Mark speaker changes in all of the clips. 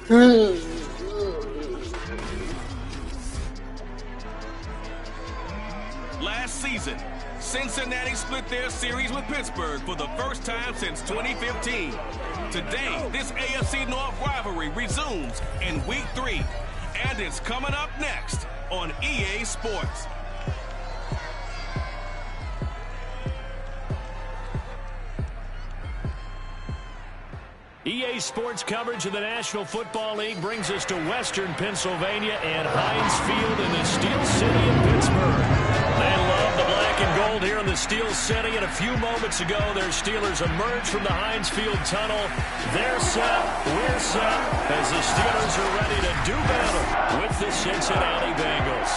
Speaker 1: Last season, Cincinnati split their series with Pittsburgh for the first time since 2015. Today, this AFC North rivalry resumes in Week 3, and it's coming up next on EA Sports.
Speaker 2: EA Sports coverage of the National Football League brings us to Western Pennsylvania and Heinz Field in the Steel City of Pittsburgh. They love the black and gold here in the Steel City, and a few moments ago, their Steelers emerged from the Heinz Field tunnel. They're set, we're set, as the Steelers are ready to do battle with the Cincinnati Bengals.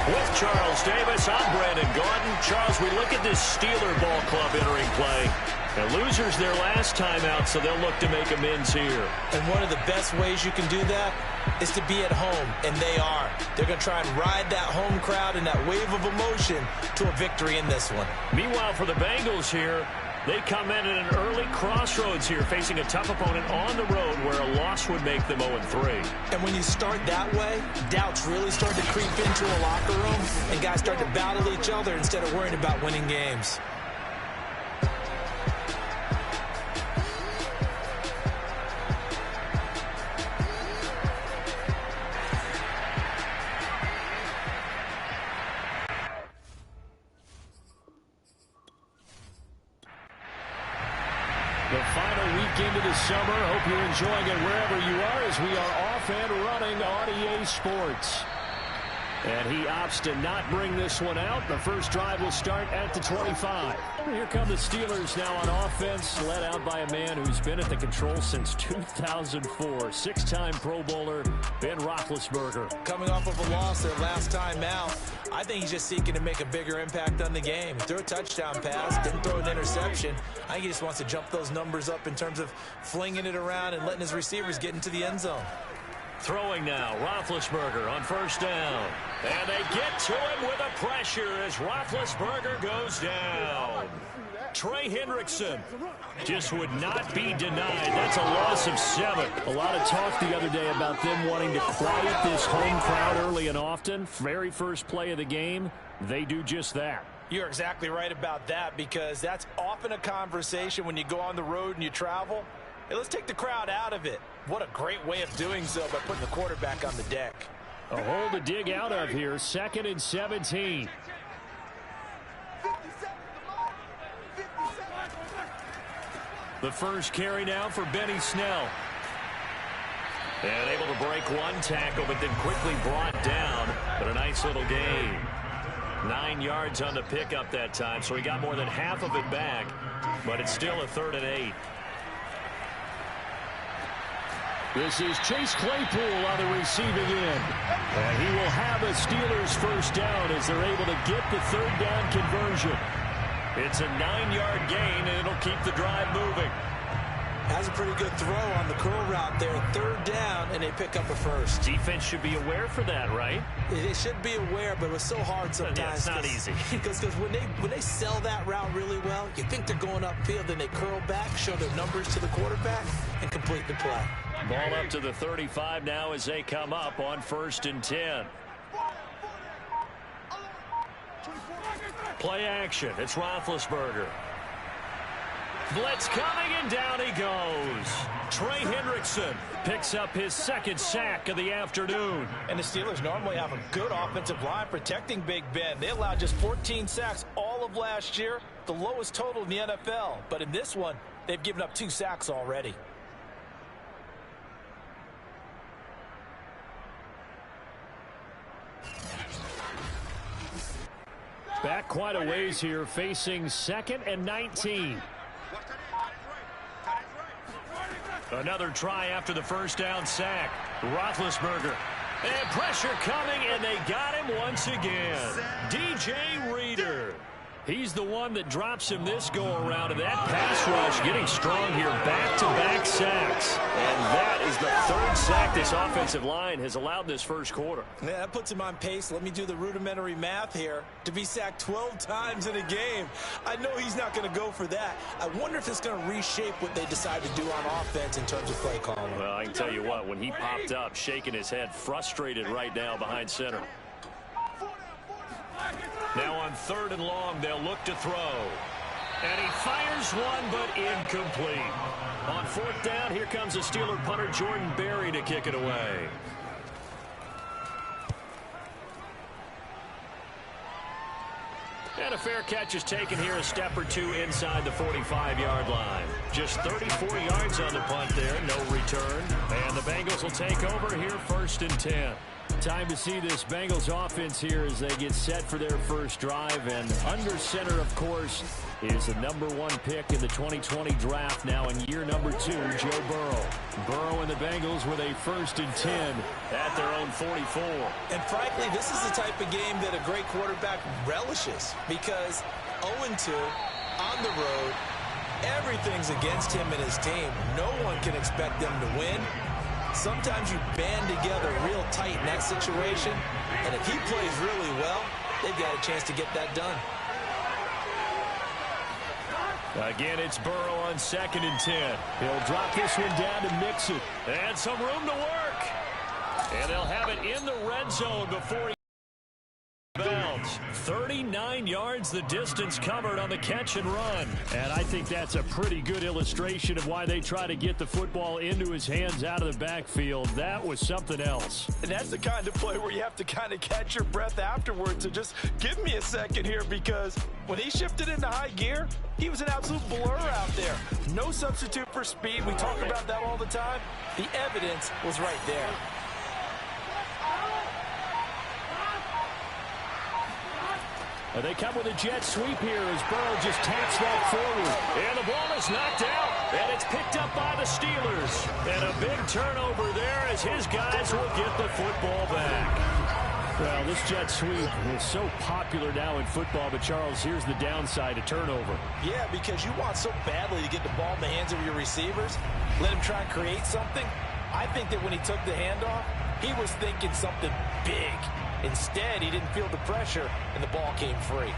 Speaker 2: With Charles Davis, I'm Brandon Gordon. Charles, we look at this Steeler ball club entering play. And losers their last time out, so they'll look to make amends here.
Speaker 3: And one of the best ways you can do that is to be at home, and they are. They're going to try and ride that home crowd and that wave of emotion to a victory in this one.
Speaker 2: Meanwhile, for the Bengals here, they come in at an early crossroads here, facing a tough opponent on the road where a loss would make them 0-3.
Speaker 3: And when you start that way, doubts really start to creep into a locker room, and guys start to battle each other instead of worrying about winning games.
Speaker 2: The final week into the summer. Hope you're enjoying it wherever you are as we are off and running on EA Sports. And he opts to not bring this one out. The first drive will start at the 25. Here come the Steelers now on offense, led out by a man who's been at the control since 2004. Six-time Pro Bowler, Ben Roethlisberger.
Speaker 3: Coming off of a loss their last time out, I think he's just seeking to make a bigger impact on the game. Threw a touchdown pass, didn't throw an interception. I think he just wants to jump those numbers up in terms of flinging it around and letting his receivers get into the end zone.
Speaker 2: Throwing now, Roethlisberger on first down. And they get to him with a pressure as Roethlisberger goes down. Trey Hendrickson just would not be denied. That's a loss of 7. A lot of talk the other day about them wanting to quiet this home crowd early and often. Very first play of the game, they do just that.
Speaker 3: You're exactly right about that, because that's often a conversation when you go on the road and you travel. Hey, let's take the crowd out of it. What a great way of doing so by putting the quarterback on the deck.
Speaker 2: A hole to dig out of here. 2nd and 17. The first carry now for Benny Snell. And able to break one tackle, but then quickly brought down. But a nice little gain. 9 yards on the pickup that time, so he got more than half of it back. But it's still a 3rd and 8. This is Chase Claypool on the receiving end. And he will have a Steelers first down as they're able to get the 3rd down conversion. It's a 9-yard gain, and it'll keep the drive moving.
Speaker 3: Has a pretty good throw on the curl route there. 3rd down, and they pick up a first.
Speaker 2: Defense should be aware for that, right?
Speaker 3: They should be aware, but it was so hard sometimes.
Speaker 2: Yeah, it's not easy.
Speaker 3: Because when they sell that route really well, you think they're going upfield, then they curl back, show their numbers to the quarterback, and complete the play.
Speaker 2: Ball up to the 35 now as they come up on 1st and 10. Play action. It's Roethlisberger. Blitz coming, and down he goes. Trey Hendrickson picks up his 2nd sack of the afternoon.
Speaker 3: And the Steelers normally have a good offensive line protecting Big Ben. They allowed just 14 sacks all of last year, the lowest total in the NFL. But in this one, they've given up 2 sacks already.
Speaker 2: Back quite a ways here, facing 2nd and 19. Another try after the first down sack. Roethlisberger. And pressure coming, and they got him once again. DJ Reader. He's the one that drops him this go-around, and that pass rush getting strong here. Back-to-back sacks. And that is the third sack this offensive line has allowed this first quarter.
Speaker 3: Yeah, that puts him on pace. Let me do the rudimentary math here. To be sacked 12 times in a game, I know he's not going to go for that. I wonder if it's going to reshape what they decide to do on offense in terms of play calling.
Speaker 2: Well, I can tell you what, when he popped up, shaking his head, frustrated right now behind center. Now on 3rd and long, they'll look to throw. And he fires one, but incomplete. On 4th down, here comes the Steeler punter, Jordan Berry, to kick it away. And a fair catch is taken here, a step or two inside the 45-yard line. Just 34 yards on the punt there, no return. And the Bengals will take over here, 1st and 10. Time to see this Bengals offense here as they get set for their first drive. And under center, of course, is the #1 pick in the 2020 draft, now in year number 2, Joe Burrow. Burrow and the Bengals with a 1st and 10 at their own 44.
Speaker 3: And frankly, this is the type of game that a great quarterback relishes, because 0-2 on the road, everything's against him and his team. No one can expect them to win. Sometimes you band together real tight in that situation, and if he plays really well, they've got a chance to get that done.
Speaker 2: Again, it's Burrow on 2nd and 10. He'll drop this one down to mix it. And some room to work. And they'll have it in the red zone before he bounds. 39 yards the distance covered on the catch and run. And I think that's a pretty good illustration of why they try to get the football into his hands out of the backfield. That was something else.
Speaker 4: And that's the kind of play where you have to kind of catch your breath afterwards. So just give me a second here, because when he shifted into high gear, he was an absolute blur out there. No substitute for speed. We talk about that all the time. The evidence was right there.
Speaker 2: They come with a jet sweep here as Burrow just taps that forward. And the ball is knocked out, and it's picked up by the Steelers. And a big turnover there as his guys will get the football back. Well, this jet sweep is so popular now in football, but Charles, here's the downside, a turnover.
Speaker 3: Yeah, because you want so badly to get the ball in the hands of your receivers, let him try and create something. I think that when he took the handoff, he was thinking something big. Instead, he didn't feel the pressure, and the ball came free.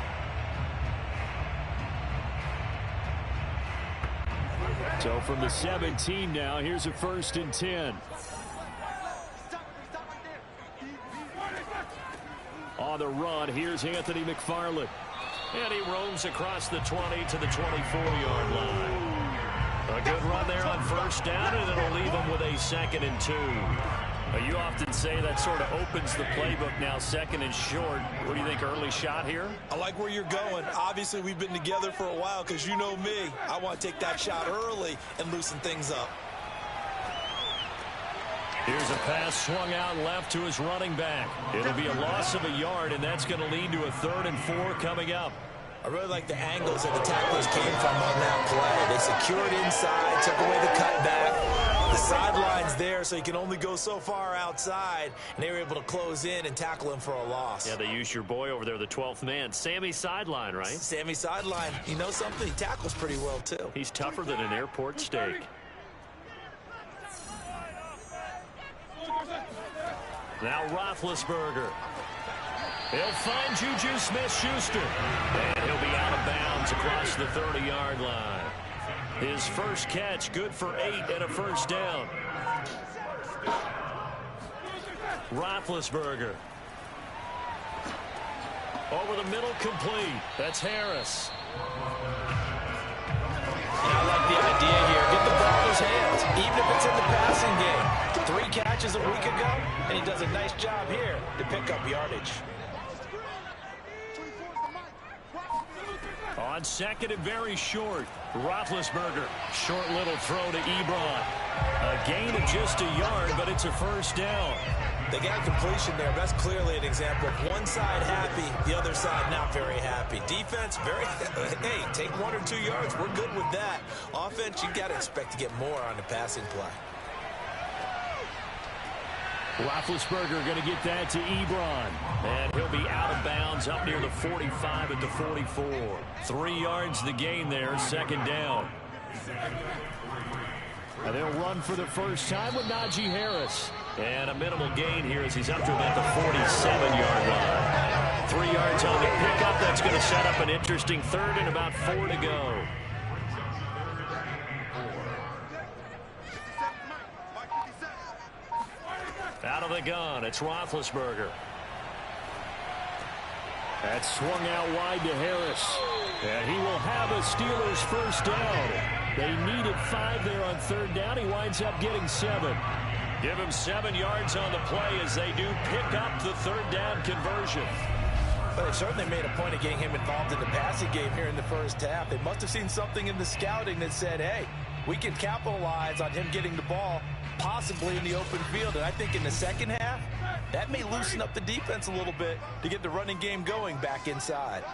Speaker 2: So from the 17 now, here's a 1st and 10. On the run, here's Anthony McFarland. And he roams across the 20 to the 24-yard line. A good run there on 1st down, and it'll leave him with a 2nd and 2. You often say that sort of opens the playbook now, 2nd and short. What do you think, early shot here?
Speaker 3: I like where you're going. Obviously, we've been together for a while, because you know me. I want to take that shot early and loosen things up.
Speaker 2: Here's a pass swung out left to his running back. It'll be a loss of a yard, and that's going to lead to a 3rd and 4 coming up.
Speaker 3: I really like the angles that the tacklers came from on that play. They secured inside, took away the cutback. The sideline's there, so he can only go so far outside, and they were able to close in and tackle him for a loss.
Speaker 2: Yeah, they used your boy over there, the 12th man, Sammy Sideline, right?
Speaker 3: Sammy Sideline. You know something? He tackles pretty well, too.
Speaker 2: He's tougher than an airport steak. Now Roethlisberger. He'll find Juju Smith-Schuster. And he'll be out of bounds across the 30-yard line. His first catch, good for 8 and a 1st down. Roethlisberger. Over the middle, complete. That's Harris.
Speaker 3: I like the idea here. Get the ball in his hands, even if it's in the passing game. 3 catches a week ago, and he does a nice job here to pick up yardage.
Speaker 2: On 2nd and very short, Roethlisberger. Short little throw to Ebron. A gain of just a yard, but it's a 1st down.
Speaker 3: They got a completion there. That's clearly an example of one side happy, the other side not very happy. Defense, very, hey, take 1 or 2 yards. We're good with that. Offense, you got to expect to get more on the passing play.
Speaker 2: Roethlisberger going to get that to Ebron. And he'll be out of bounds Browns up near the 45 at the 44. 3 yards the gain there, second down. And they'll run for the first time with Najee Harris. And a minimal gain here as he's up to about the 47-yard line. 3 yards on the pickup. That's going to set up an interesting third and about 4 to go. Out of the gun, it's Roethlisberger. That's swung out wide to Harris. And he will have a Steelers first down. They needed 5 there on third down. He winds up getting 7. Give him 7 yards on the play as they do pick up the third down conversion.
Speaker 3: But they certainly made a point of getting him involved in the passing game here in the first half. They must have seen something in the scouting that said, hey, we can capitalize on him getting the ball, possibly in the open field. And I think in the second half, that may loosen up the defense a little bit to get the running game going back inside.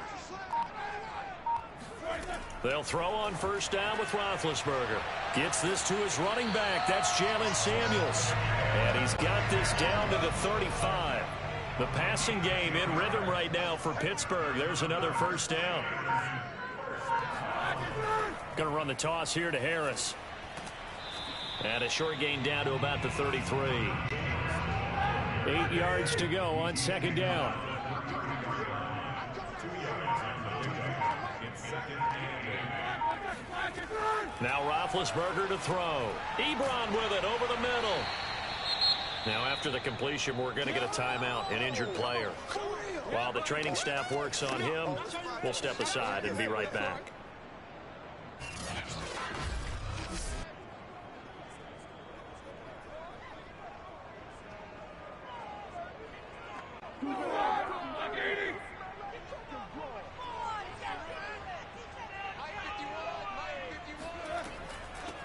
Speaker 2: They'll throw on first down with Roethlisberger. Gets this to his running back. That's Jalen Samuels. And he's got this down to the 35. The passing game in rhythm right now for Pittsburgh. There's another first down. Going to run the toss here to Harris. And a short gain down to about the 33. 8 yards to go on second down. Now Roethlisberger to throw. Ebron with it over the middle. Now after the completion, we're going to get a timeout, an injured player. While the training staff works on him, we'll step aside and be right back.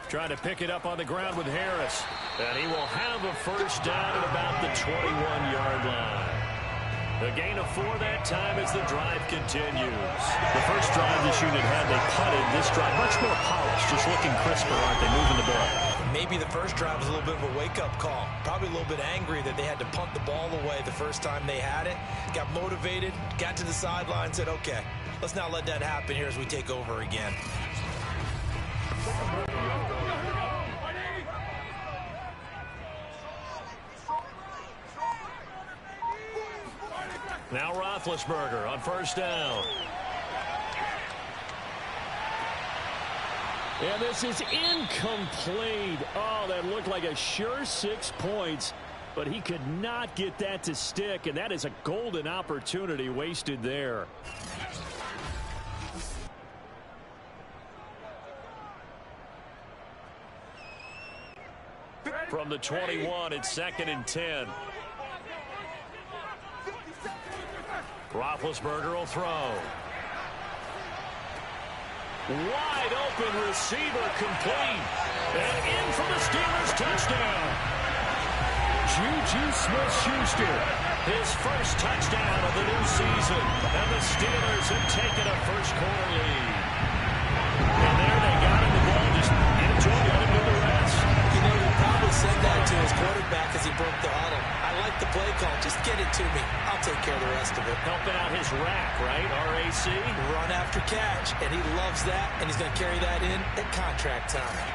Speaker 2: Trying to pick it up on the ground with Harris. And he will have a first down at about the 21-yard line. The gain of 4 that time as the drive continues. The first drive this unit had, they punted. This drive, much more polished, just looking crisper, aren't they, moving the ball?
Speaker 3: Maybe the first drive was a little bit of a wake-up call. Probably a little bit angry that they had to punt the ball away the first time they had it. Got motivated, got to the sideline, said, okay, let's not let that happen here as we take over again.
Speaker 2: Now Roethlisberger on first down. And this is incomplete. Oh, that looked like a sure 6 points, but he could not get that to stick, and that is a golden opportunity wasted there. From the 21, it's 2nd and 10. Roethlisberger will throw. Wide open receiver complete. And in for the Steelers touchdown. Juju Smith-Schuster, his first touchdown of the new season. And the Steelers have taken a first quarter lead. And there they got him the ball. Just enjoy letting him do the rest.
Speaker 3: You know, he probably said that to his quarterback as he broke the huddle. I like the play call. Just get it to me. I'll take care of the rest of it.
Speaker 2: Helping out his rack, right? RAC.
Speaker 3: Run after catch. And he loves that. And he's going to carry that in at contract time.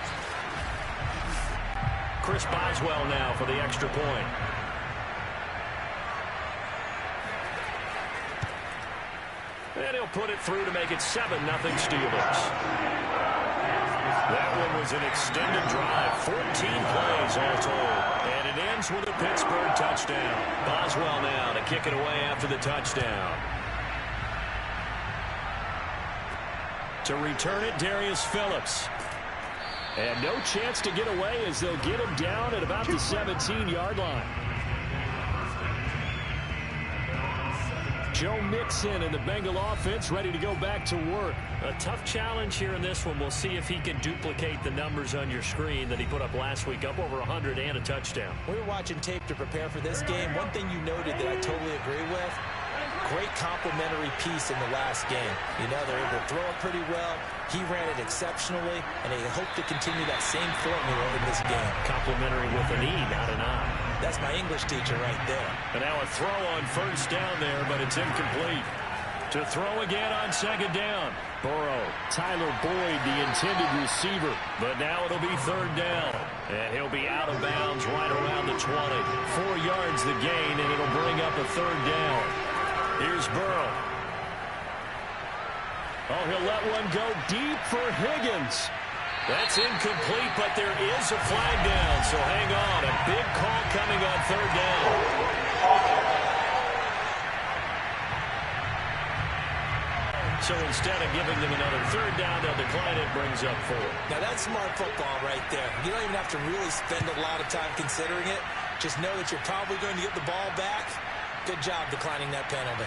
Speaker 2: Chris Boswell now for the extra point. And he'll put it through to make it 7-0 Steelers. That one was an extended drive. 14 plays all told. And it ends with a Pittsburgh touchdown. Boswell now to kick it away after the touchdown. To return it, Darius Phillips. And no chance to get away as they'll get him down at about the 17-yard line. Joe Mixon and the Bengal offense ready to go back to work. A tough challenge here in this one. We'll see if he can duplicate the numbers on your screen that he put up last week, up over 100 and a touchdown.
Speaker 3: We were watching tape to prepare for this game. One thing you noted that I totally agree with, great complimentary piece in the last game. You know, they're able to throw it pretty well. He ran it exceptionally, and they hope to continue that same formula in this game.
Speaker 2: Complimentary with an E, not an I.
Speaker 3: That's my English teacher right there.
Speaker 2: And now a throw on first down there, but it's incomplete. To throw again on second down. Burrow, Tyler Boyd, the intended receiver. But now it'll be third down. And he'll be out of bounds right around the 20. 4 yards the gain, and it'll bring up a third down. Here's Burrow. Oh, he'll let one go deep for Higgins. That's incomplete, but there is a flag down, so hang on. A big call coming on third down. So instead of giving them another third down, they'll decline it, brings up 4.
Speaker 3: Now that's smart football right there. You don't even have to really spend a lot of time considering it. Just know that you're probably going to get the ball back. Good job declining that penalty.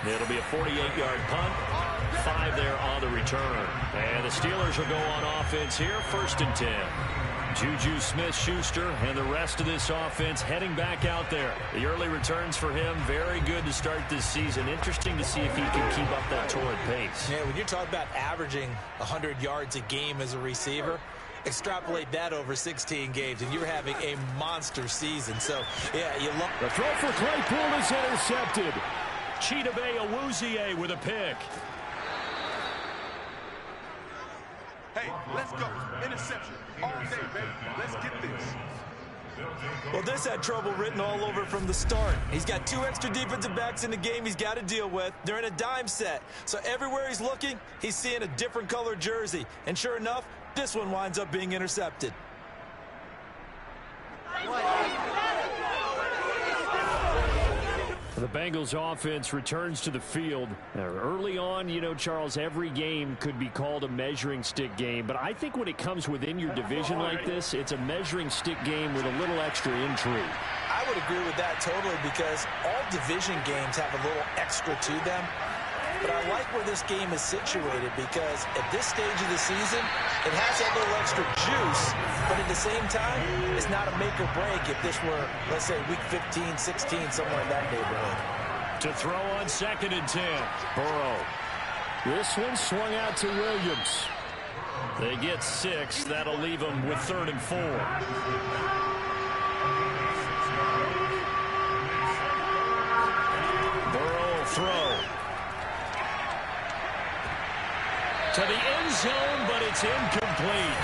Speaker 2: It'll be a 48-yard punt. 5 there on the return. And the Steelers will go on offense here, 1st and 10. Juju Smith-Schuster and the rest of this offense heading back out there. The early returns for him, very good to start this season. Interesting to see if he can keep up that torrid pace.
Speaker 3: Yeah, when you're talking about averaging 100 yards a game as a receiver, extrapolate that over 16 games, and you're having a monster season. So, yeah, you look.
Speaker 2: The throw for Claypool is intercepted. Chidobe Awuzie with a pick.
Speaker 5: Hey, let's go. Interception. All day, baby. Let's get this.
Speaker 3: Well, this had trouble written all over from the start. He's got 2 extra defensive backs in the game he's got to deal with. They're in a dime set. So everywhere he's looking, he's seeing a different color jersey. And sure enough, this one winds up being intercepted.
Speaker 2: The Bengals offense returns to the field. Early on, you know, Charles, every game could be called a measuring stick game. But I think when it comes within your division like this, it's a measuring stick game with a little extra intrigue.
Speaker 3: I would agree with that totally because all division games have a little extra to them. But I like where this game is situated because at this stage of the season, it has that little extra juice, but at the same time, it's not a make or break if this were, let's say, week 15, 16, somewhere in that neighborhood.
Speaker 2: To throw on 2nd and 10, Burrow. This one swung out to Williams. They get 6. That'll leave them with 3rd and 4. Burrow will throw. To the end zone, but it's incomplete.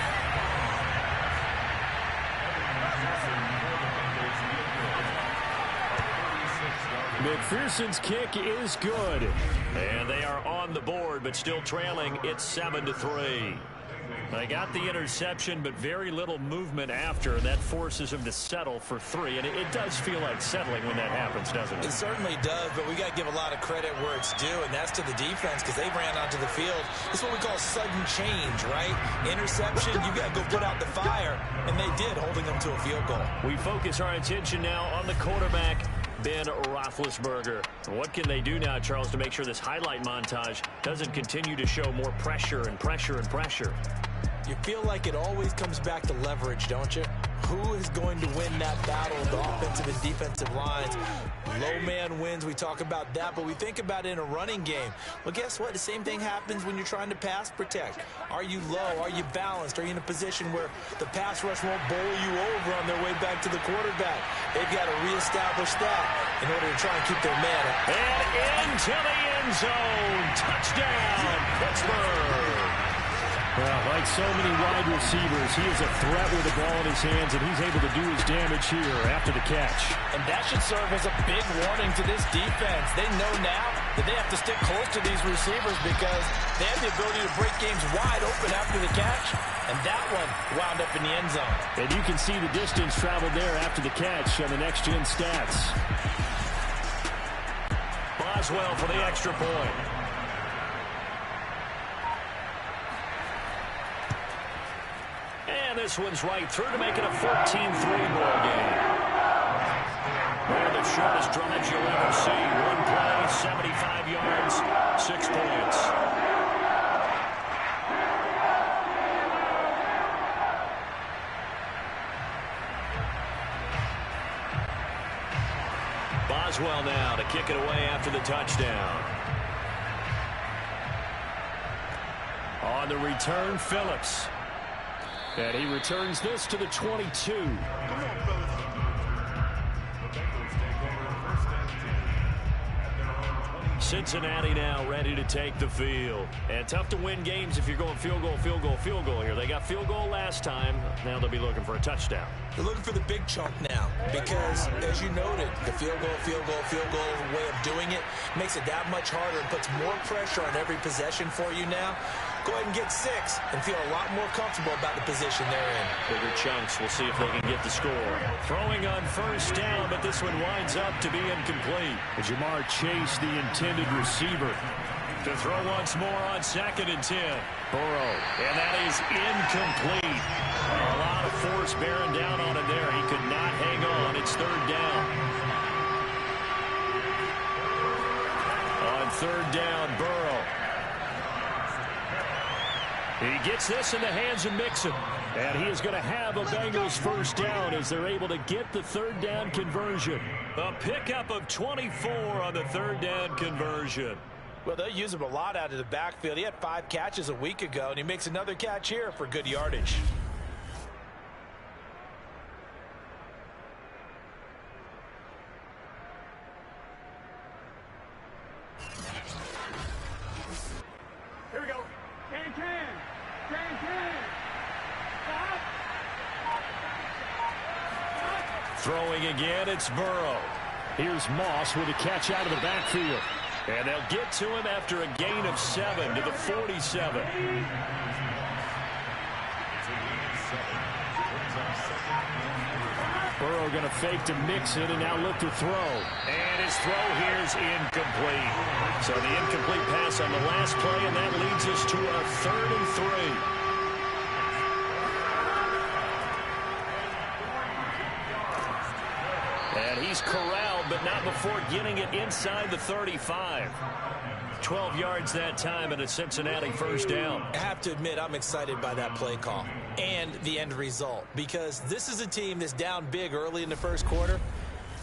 Speaker 2: McPherson's kick is good. And they are on the board, but still trailing. It's 7-3. They got the interception, but very little movement after, and that forces him to settle for 3. And it does feel like settling when that happens, doesn't it?
Speaker 3: It certainly does, but we got to give a lot of credit where it's due, and that's to the defense because they ran onto the field. It's what we call sudden change, right? Interception, you got to go put out the fire, and they did, holding them to a field goal.
Speaker 2: We focus our attention now on the quarterback, Ben Roethlisberger. What can they do now, Charles, to make sure this highlight montage doesn't continue to show more pressure and pressure and pressure?
Speaker 3: You feel like it always comes back to leverage, don't you? Who is going to win that battle of the offensive and defensive lines? Low man wins. We talk about that, but we think about it in a running game. Well, guess what? The same thing happens when you're trying to pass protect. Are you low? Are you balanced? Are you in a position where the pass rush won't bowl you over on their way back to the quarterback? They've got to reestablish that in order to try and keep their man up.
Speaker 2: And into the end zone. Touchdown, Pittsburgh. Well, like so many wide receivers, he is a threat with the ball in his hands, and he's able to do his damage here after the catch.
Speaker 4: And that should serve as a big warning to this defense. They know now that they have to stick close to these receivers because they have the ability to break games wide open after the catch, and that one wound up in the end zone.
Speaker 2: And you can see the distance traveled there after the catch on the next-gen stats. Boswell for the extra point. And this one's right through to make it a 14-3 ball game. One of the shortest drives you'll ever see. One play, 75 yards, 6 points. Boswell now to kick it away after the touchdown. On the return, Phillips. And he returns this to the 22.
Speaker 5: Come on, fellas.
Speaker 2: Cincinnati now ready to take the field. And tough to win games if you're going field goal, field goal, field goal here. They got field goal last time. Now they'll be looking for a touchdown.
Speaker 3: They're looking for the big chunk now because, as you noted, the field goal way of doing it makes it that much harder and puts more pressure on every possession for you now. Go ahead and get 6 and feel a lot more comfortable about the position they're in.
Speaker 2: Bigger chunks. We'll see if they can get the score. Throwing on first down, but this one winds up to be incomplete. Jamar Chase, the intended receiver. To throw once more on 2nd and 10. Burrow, and that is incomplete. A lot of force bearing down on him there. He could not hang on. It's 3rd down. On 3rd down, Burrow. He gets this in the hands of Mixon. And he is going to have a Bengals first down as they're able to get the 3rd down conversion. A pickup of 24 on the 3rd down conversion.
Speaker 3: Well, they'll use him a lot out of the backfield. He had 5 catches a week ago, and he makes another catch here for good yardage.
Speaker 6: Here we go. Can.
Speaker 2: Throwing again, it's Burrow. Here's Moss with a catch out of the backfield. And they'll get to him after a gain of 7 to the 47. Burrow going to fake to Mixon and now look to throw. And his throw here is incomplete. So the incomplete pass on the last play, and that leads us to a 3rd and 3. And he's corralled, but not before getting it inside the 35. 12 yards that time and a Cincinnati first down.
Speaker 3: I have to admit, I'm excited by that play call and the end result because this is a team that's down big early in the first quarter,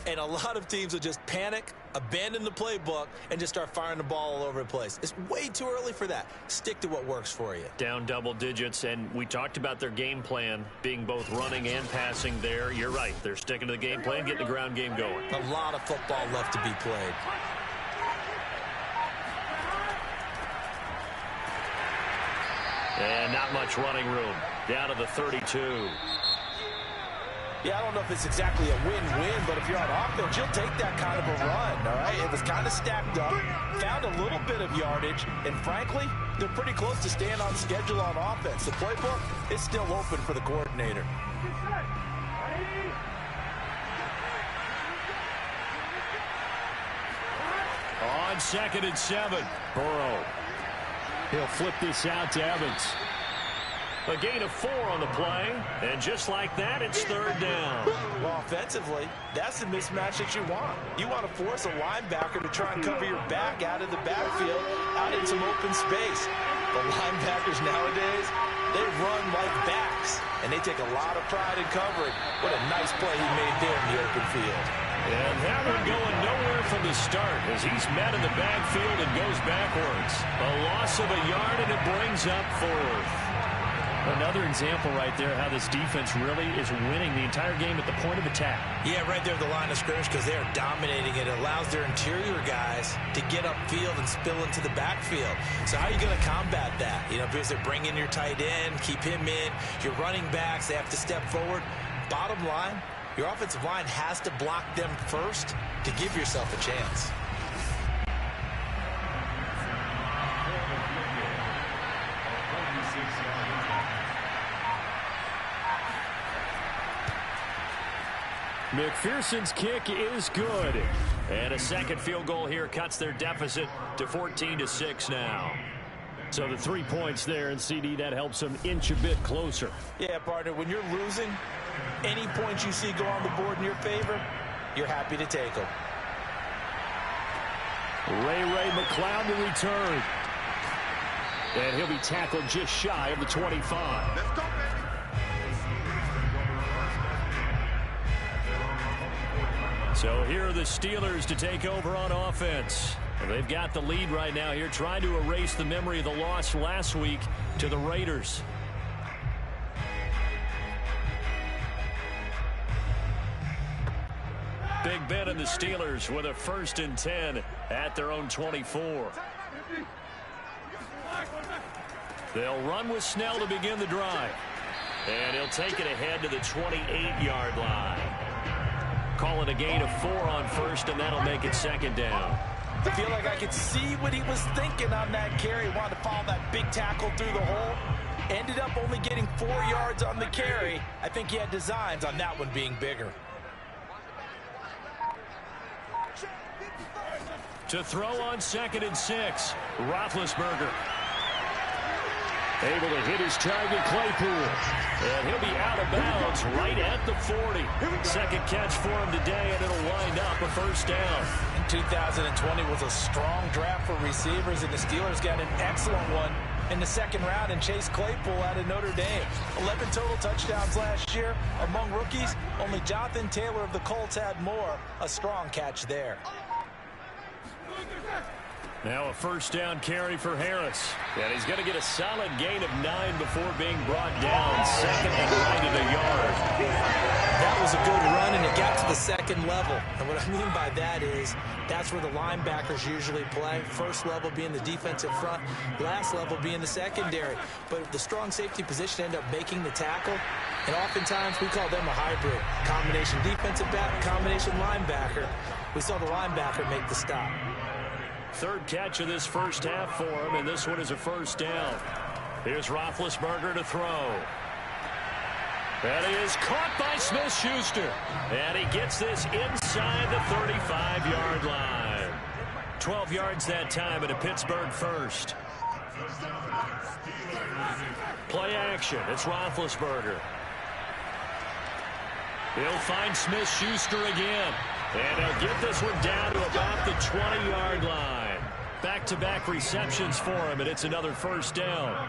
Speaker 3: and a lot of teams will just panic, abandon the playbook, and just start firing the ball all over the place. It's way too early for that. Stick to what works for you.
Speaker 2: Down double digits, and we talked about their game plan being both running and passing there. You're right. They're sticking to the game plan, getting the ground game going.
Speaker 3: A lot of football left to be played.
Speaker 2: And not much running room. Down to the 32.
Speaker 3: Yeah, I don't know if it's exactly a win-win, but if you're on offense, you'll take that kind of a run, all right? It was kind of stacked up, found a little bit of yardage, and frankly, they're pretty close to staying on schedule on offense. The playbook is still open for the coordinator.
Speaker 2: On 2nd and 7, Burrow. He'll flip this out to Evans. A gain of 4 on the play, and just like that, it's 3rd down.
Speaker 3: Well, offensively, that's the mismatch that you want. You want to force a linebacker to try and cover your back out of the backfield, out in some open space. The linebackers nowadays, they run like backs, and they take a lot of pride in covering. What a nice play he made there in the open field.
Speaker 2: And that one going nowhere from the start as he's met in the backfield and goes backwards. A loss of a yard, and it brings up 4th. Another example right there how this defense really is winning the entire game at the point of attack.
Speaker 3: Yeah, right there at the line of scrimmage because they are dominating it. It allows their interior guys to get upfield and spill into the backfield. So how are you going to combat that? You know, because they bring in your tight end, keep him in. Your running backs, they have to step forward. Bottom line, your offensive line has to block them first to give yourself a chance.
Speaker 2: McPherson's kick is good. And a second field goal here cuts their deficit to 14-6 now. So the 3 points there, and CD, that helps them inch a bit closer.
Speaker 3: Yeah, partner, when you're losing, any points you see go on the board in your favor, you're happy to take them.
Speaker 2: Ray McCloud to return. And he'll be tackled just shy of the 25.
Speaker 5: Let's go, baby.
Speaker 2: So here are the Steelers to take over on offense. They've got the lead right now here, trying to erase the memory of the loss last week to the Raiders. Big Ben and the Steelers with a 1st and 10 at their own 24. They'll run with Snell to begin the drive. And he'll take it ahead to the 28-yard line. Calling a gain of 4 on 1st, and that'll make it 2nd down.
Speaker 3: I feel like I could see what he was thinking on that carry. Wanted to follow that big tackle through the hole. Ended up only getting 4 yards on the carry. I think he had designs on that one being bigger.
Speaker 2: To throw on 2nd and 6, Roethlisberger. Able to hit his target, Claypool. And he'll be out of bounds right at the 40. 2nd catch for him today, and it'll wind up a 1st down.
Speaker 3: 2020 was a strong draft for receivers, and the Steelers got an excellent one in the 2nd round and Chase Claypool out of Notre Dame. 11 total touchdowns last year. Among rookies, only Jonathan Taylor of the Colts had more. A strong catch there.
Speaker 2: Now a 1st down carry for Harris. And he's going to get a solid gain of 9 before being brought down. 2nd and 9 at a yard.
Speaker 3: That was a good run, and it got to the 2nd level. And what I mean by that is that's where the linebackers usually play. 1st level being the defensive front, last level being the secondary. But the strong safety position ended up making the tackle. And oftentimes we call them a hybrid. Combination defensive back, combination linebacker. We saw the linebacker make the stop.
Speaker 2: 3rd catch of this 1st half for him, and this one is a 1st down. Here's Roethlisberger to throw. And he is caught by Smith-Schuster. And he gets this inside the 35-yard line. 12 yards that time, and a Pittsburgh 1st. Play action. It's Roethlisberger. He'll find Smith-Schuster again. And he'll get this one down to about the 20-yard line. Back-to-back receptions for him, and it's another 1st down.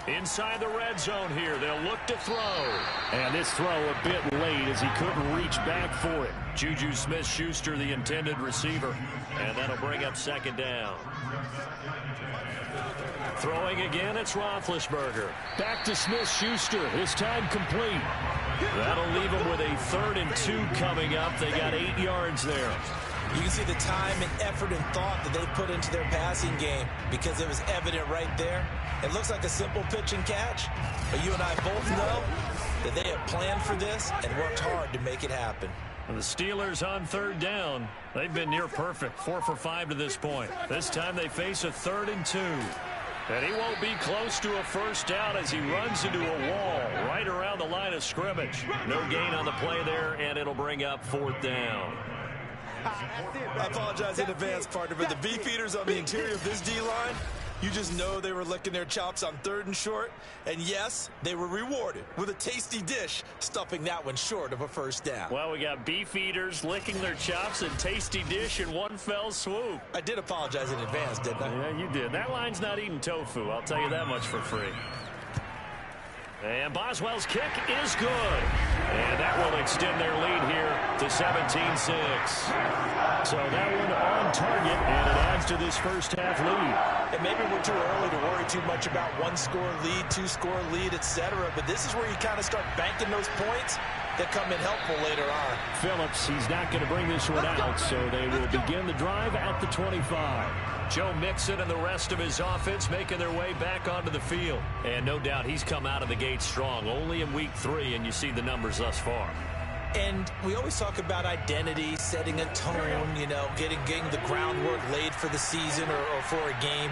Speaker 2: Inside the red zone here, they'll look to throw. And this throw a bit late as he couldn't reach back for it. Juju Smith-Schuster, the intended receiver. And that'll bring up 2nd down. Throwing again, it's Roethlisberger. Back to Smith-Schuster. His time complete. That'll leave him with a 3rd and 2 coming up. They got 8 yards there.
Speaker 3: You can see the time and effort and thought that they put into their passing game because it was evident right there. It looks like a simple pitch and catch, but you and I both know that they have planned for this and worked hard to make it happen.
Speaker 2: And the Steelers on 3rd down. They've been near perfect, 4 for 5 to this point. This time they face a 3rd and 2. And he won't be close to a 1st down as he runs into a wall right around the line of scrimmage. No gain on the play there, and it'll bring up 4th down.
Speaker 3: I apologize in advance, partner, but the beefeaters on the interior of this D-line, you just know they were licking their chops on 3rd and short. And yes, they were rewarded with a tasty dish, stuffing that one short of a 1st down.
Speaker 2: Well, we got beef eaters licking their chops and tasty dish in one fell swoop.
Speaker 3: I did apologize in advance, didn't I?
Speaker 2: Yeah, you did. That line's not eating tofu. I'll tell you that much for free. And Boswell's kick is good. And that will extend their lead here to 17-6. So that one on target, and it adds to this 1st half lead.
Speaker 3: And maybe we're too early to worry too much about 1-score lead, 2-score lead, etc. But this is where you kind of start banking those points that come in helpful later on.
Speaker 2: Phillips, he's not going to bring this one out, so they will begin the drive at the 25. Joe Mixon and the rest of his offense making their way back onto the field. And no doubt he's come out of the gate strong, only in week 3, and you see the numbers thus far.
Speaker 3: And we always talk about identity, setting a tone, you know, getting the groundwork laid for the season or for a game.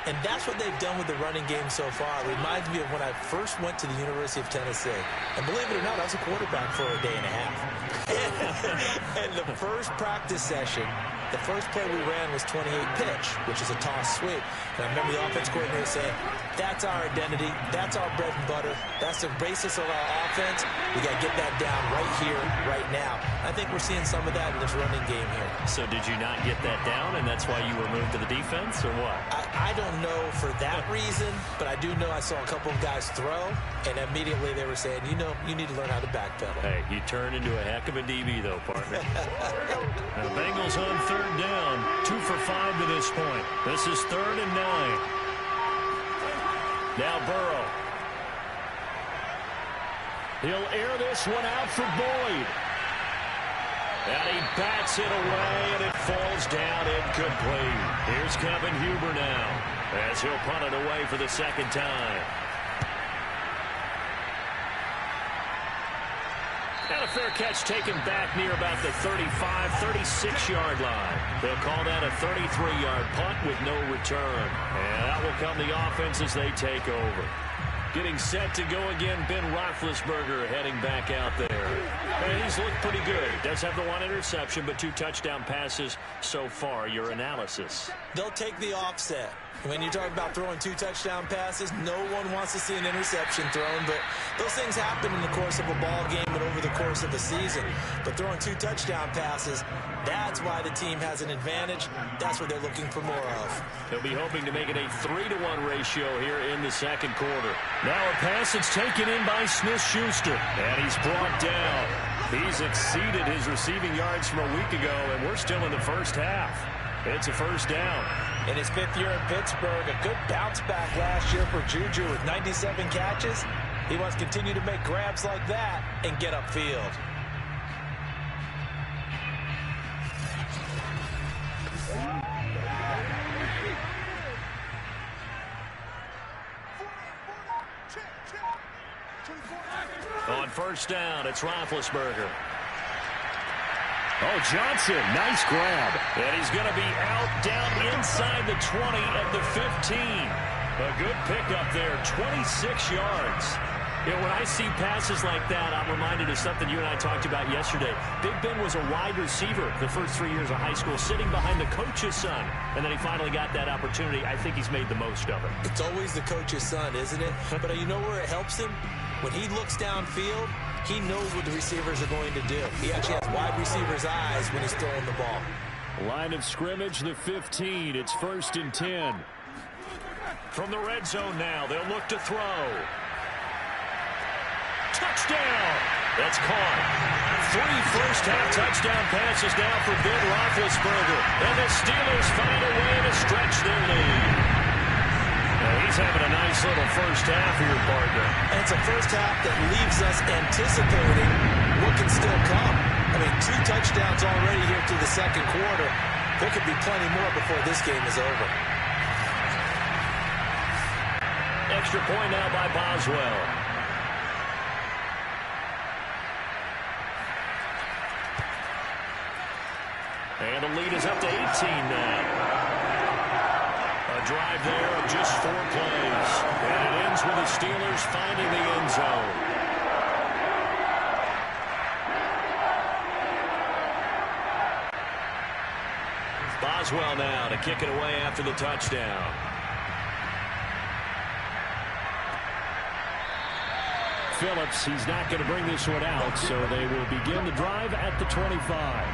Speaker 3: And that's what they've done with the running game so far. It reminds me of when I first went to the University of Tennessee. And believe it or not, I was a quarterback for a day and a half. And the first practice session, the first play we ran was 28 pitch, which is a toss sweep. And I remember the offense coordinator saying, that's our identity, that's our bread and butter, that's the basis of our offense. We got to get that down right here, right now. I think we're seeing some of that in this running game here.
Speaker 2: So did you not get that down, and that's why you were moved to the defense, or what?
Speaker 3: I don't know for that reason, but I do know I saw a couple of guys throw, and immediately they were saying, you know, you need to learn how to backpedal.
Speaker 2: Hey, you turned into a heck of a DB, though, partner. The Bengals on 3rd down, 2 for 5 to this point. This is 3rd and 9. Now Burrow. He'll air this one out for Boyd. And he bats it away, and it falls down incomplete. Here's Kevin Huber now, as he'll punt it away for the second time. And a fair catch taken back near about the 35, 36-yard line. They'll call that a 33-yard punt with no return. And out will come the offense as they take over. Getting set to go again, Ben Roethlisberger heading back out there. And he's looked pretty good. Does have the one interception, but 2 touchdown passes so far. Your analysis?
Speaker 3: They'll take the offset. When you talk about throwing 2 touchdown passes, no one wants to see an interception thrown, but those things happen in the course of a ball game and over the course of a season. But throwing 2 touchdown passes, that's why the team has an advantage. That's what they're looking for more of.
Speaker 2: They'll be hoping to make it a 3-to-1 ratio here in the second quarter. Now a pass that's taken in by Smith-Schuster, and he's brought down. He's exceeded his receiving yards from a week ago, and we're still in the first half. It's a first down.
Speaker 3: In his 5th year in Pittsburgh, a good bounce back last year for Juju with 97 catches. He wants to continue to make grabs like that and get upfield.
Speaker 2: On first down, it's Roethlisberger. Oh, Johnson, nice grab. And he's going to be out down inside the 20 at the 15. A good pickup there, 26 yards. You know, when I see passes like that, I'm reminded of something you and I talked about yesterday. Big Ben was a wide receiver the first 3 years of high school, sitting behind the coach's son. And then he finally got that opportunity. I think he's made the most of it.
Speaker 3: It's always the coach's son, isn't it? But you know where it helps him? When he looks downfield, he knows what the receivers are going to do. He actually has wide receivers' eyes when he's throwing the ball.
Speaker 2: Line of scrimmage, the 15. It's 1st and 10. From the red zone now, they'll look to throw. Touchdown! That's caught. 3 first-half touchdown passes now for Ben Roethlisberger. And the Steelers find a way to stretch their lead. Well, he's having a nice little first half here, partner.
Speaker 3: And it's a first half that leaves us anticipating what can still come. I mean, 2 touchdowns already here through the second quarter. There could be plenty more before this game is over.
Speaker 2: Extra point now by Boswell. And the lead is up to 18 now. A drive there of just 4 plays. And it ends with the Steelers finding the end zone. Boswell now to kick it away after the touchdown. Phillips, he's not going to bring this one out, so they will begin the drive at the 25.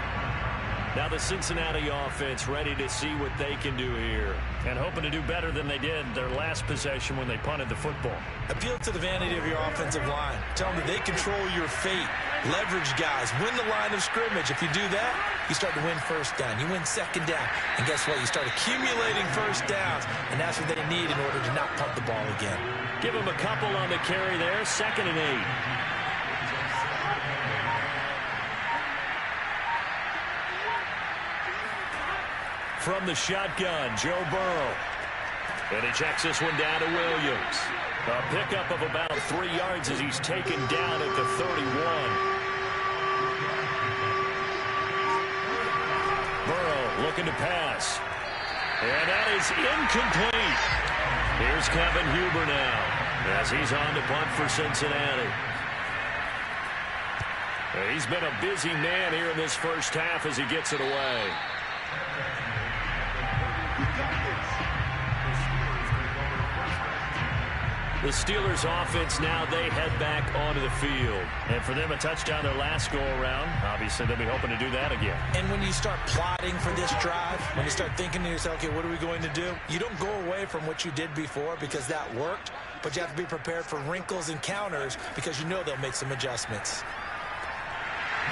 Speaker 2: Now the Cincinnati offense ready to see what they can do here and hoping to do better than they did their last possession when they punted the football.
Speaker 3: Appeal to the vanity of your offensive line. Tell them that they control your fate. Leverage guys. Win the line of scrimmage. If you do that, you start to win first down. You win second down. And guess what? You start accumulating first downs, and that's what they need in order to not punt the ball again.
Speaker 2: Give them a couple on the carry there. 2nd and 8. From the shotgun, Joe Burrow. And he checks this one down to Williams. A pickup of about 3 yards as he's taken down at the 31. Burrow looking to pass. And that is incomplete. Here's Kevin Huber now as he's on to punt for Cincinnati. He's been a busy man here in this first half as he gets it away. The Steelers offense now, they head back onto the field. And for them, a touchdown their last go-around. Obviously, they'll be hoping to do that again.
Speaker 3: And when you start plotting for this drive, when you start thinking to yourself, okay, what are we going to do? You don't go away from what you did before because that worked, but you have to be prepared for wrinkles and counters because you know they'll make some adjustments.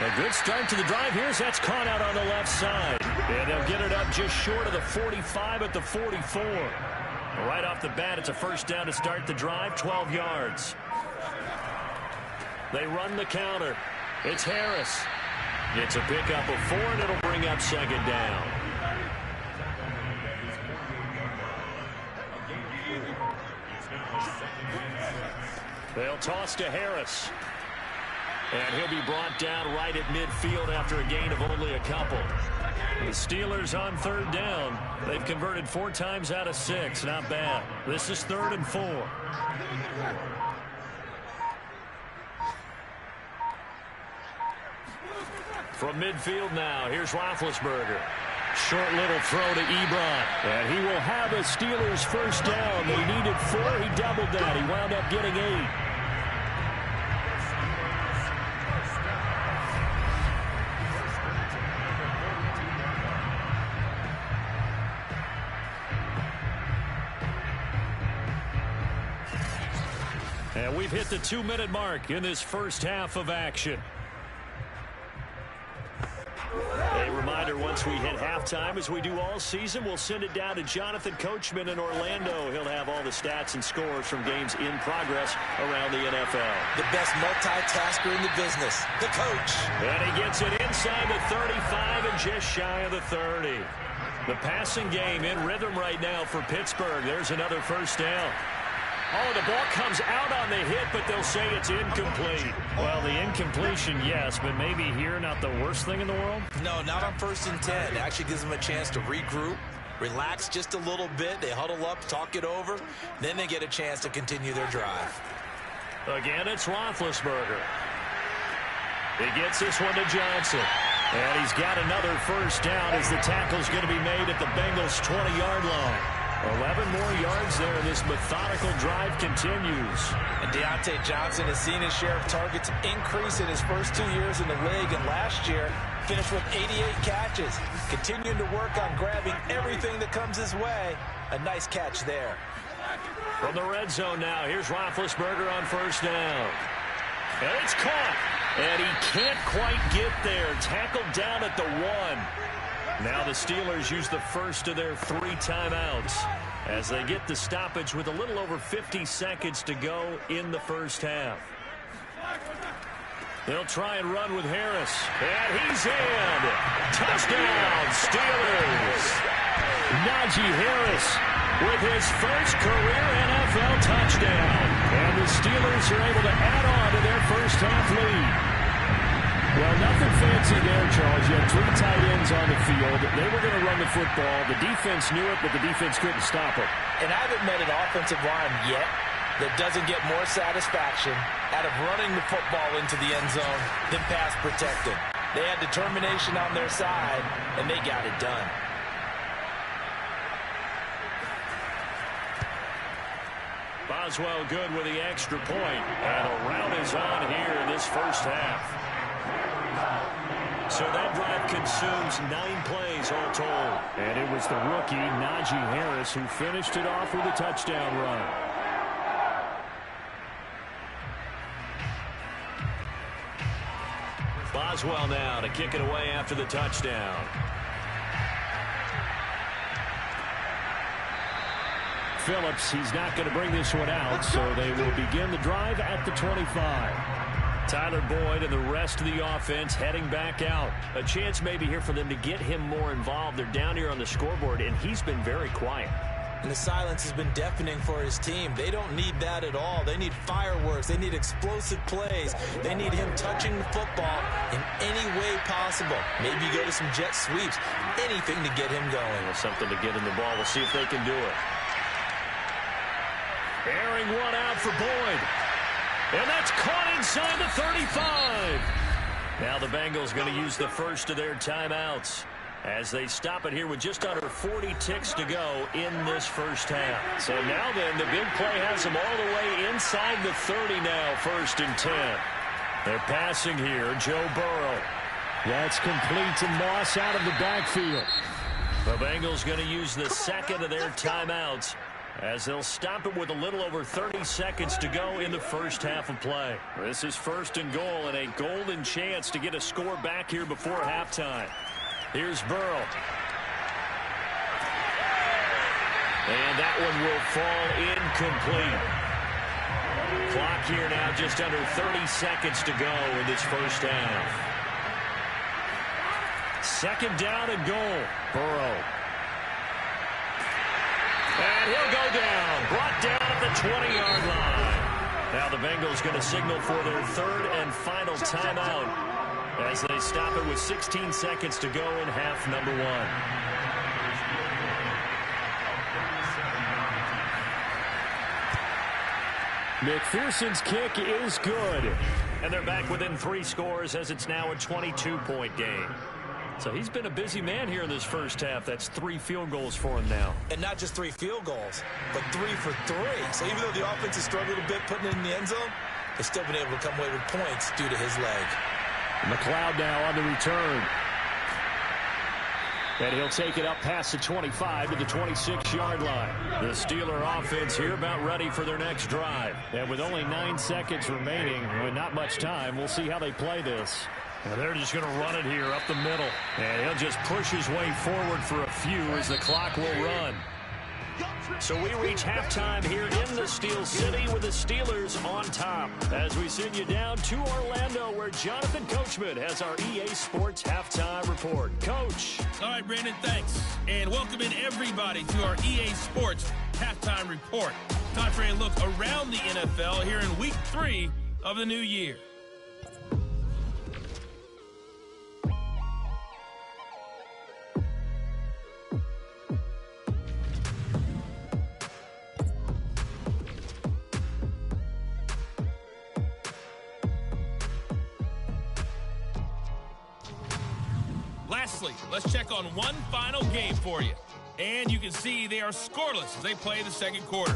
Speaker 2: A good start to the drive here as that's caught out on the left side. And they'll get it up just short of the 45 at the 44. Right off the bat, it's a first down to start the drive, 12 yards. They run the counter. It's Harris. It's a pickup of 4, and it'll bring up second down. They'll toss to Harris. And he'll be brought down right at midfield after a gain of only a couple. The Steelers on third down. They've converted 4 times out of 6. Not bad. This is 3rd and 4. From midfield now, here's Roethlisberger. Short little throw to Ebron. And he will have a Steelers first down. They needed 4. He doubled that. He wound up getting 8. And we've hit the 2-minute mark in this first half of action. A reminder, once we hit halftime, as we do all season, we'll send it down to Jonathan Coachman in Orlando. He'll have all the stats and scores from games in progress around the NFL.
Speaker 3: The best multitasker in the business, the coach.
Speaker 2: And he gets it inside the 35 and just shy of the 30. The passing game in rhythm right now for Pittsburgh. There's another first down. Oh, the ball comes out on the hit, but they'll say it's incomplete. Well, the incompletion, yes, but maybe here not the worst thing in the world?
Speaker 3: No, not on 1st and 10. It actually gives them a chance to regroup, relax just a little bit. They huddle up, talk it over. Then they get a chance to continue their drive.
Speaker 2: Again, it's Roethlisberger. He gets this one to Johnson. And he's got another first down as the tackle's going to be made at the Bengals' 20-yard line. 11 more yards there. This methodical drive continues.
Speaker 3: And Deontay Johnson has seen his share of targets increase in his first 2 years in the league. And last year, finished with 88 catches. Continuing to work on grabbing everything that comes his way. A nice catch there.
Speaker 2: From the red zone now, here's Roethlisberger on first down. And it's caught. And he can't quite get there. Tackled down at the 1. Now the Steelers use the first of their 3 timeouts as they get the stoppage with a little over 50 seconds to go in the first half. They'll try and run with Harris. And he's in. Touchdown, Steelers. Najee Harris with his first career NFL touchdown. And the Steelers are able to add on to their first half lead. Well, nothing fancy there, Charles. You had 3 tight ends on the field. They were going to run the football. The defense knew it, but the defense couldn't stop it.
Speaker 3: And I haven't met an offensive line yet that doesn't get more satisfaction out of running the football into the end zone than pass protecting. They had determination on their side, and they got it done.
Speaker 2: Boswell good with the extra point. And a round is on here in this first half. So that drive consumes 9 plays all told. And it was the rookie, Najee Harris, who finished it off with a touchdown run. Boswell now to kick it away after the touchdown. Phillips, he's not going to bring this one out, so they will begin the drive at the 25. Tyler Boyd and the rest of the offense heading back out. A chance maybe here for them to get him more involved. They're down here on the scoreboard, and he's been very quiet.
Speaker 3: And the silence has been deafening for his team. They don't need that at all. They need fireworks. They need explosive plays. They need him touching the football in any way possible. Maybe go to some jet sweeps. Anything to get him going.
Speaker 2: Well, something to get him the ball. We'll see if they can do it. Airing one out for Boyd. And that's caught inside the 35. Now the Bengals going to use the first of their timeouts as they stop it here with just under 40 ticks to go in this first half. So now then, the big play has them all the way inside the 30 now, 1st and 10. They're passing here, Joe Burrow. That's complete to Moss out of the backfield. The Bengals going to use the second of their timeouts as they'll stop it with a little over 30 seconds to go in the first half of play. This is 1st and goal and a golden chance to get a score back here before halftime. Here's Burrow. And that one will fall incomplete. Clock here now, just under 30 seconds to go in this first half. Second down and goal. Burrow. And he'll go down. Brought down at the 20-yard line. Now the Bengals going to signal for their third and final timeout as they stop it with 16 seconds to go in half number one. McPherson's kick is good. And they're back within 3 scores as it's now a 22-point game. So he's been a busy man here in this first half. That's 3 field goals for him now.
Speaker 3: And not just 3 field goals, but 3 for 3. So even though the offense has struggled a bit putting it in the end zone, they've still been able to come away with points due to his leg.
Speaker 2: McLeod now on the return. And he'll take it up past the 25 to the 26-yard line. The Steeler offense here about ready for their next drive. And with only 9 seconds remaining, with not much time, we'll see how they play this. And they're just going to run it here up the middle. And he'll just push his way forward for a few as the clock will run. So we reach halftime here in the Steel City with the Steelers on top. As we send you down to Orlando where Jonathan Coachman has our EA Sports Halftime Report. Coach.
Speaker 7: All right, Brandon, thanks. And welcome in everybody to our EA Sports Halftime Report. Time for a look around the NFL here in Week 3 of the new year. Lastly, let's check on one final game for you. And you can see they are scoreless as they play the second quarter.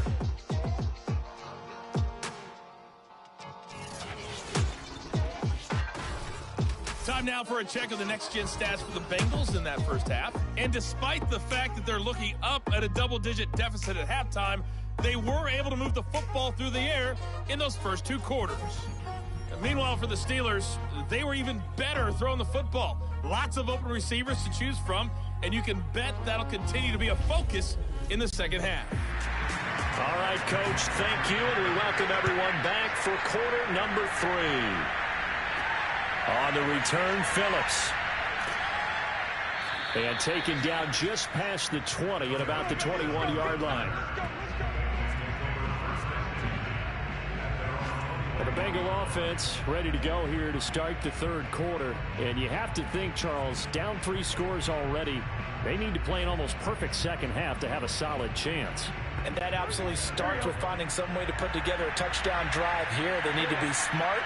Speaker 7: Time now for a check of the next-gen stats for the Bengals in that first half. And despite the fact that they're looking up at a double-digit deficit at halftime, they were able to move the football through the air in those first 2 quarters. Meanwhile, for the Steelers, they were even better throwing the football. Lots of open receivers to choose from, and you can bet that'll continue to be a focus in the second half.
Speaker 2: All right, Coach, thank you, and we welcome everyone back for quarter number 3. On the return, Phillips. And taken down just past the 20 at about the 21-yard line. The Bengal offense ready to go here to start the third quarter. And you have to think, Charles, down 3 scores already. They need to play an almost perfect second half to have a solid chance.
Speaker 3: And that absolutely starts with finding some way to put together a touchdown drive here. They need to be smart,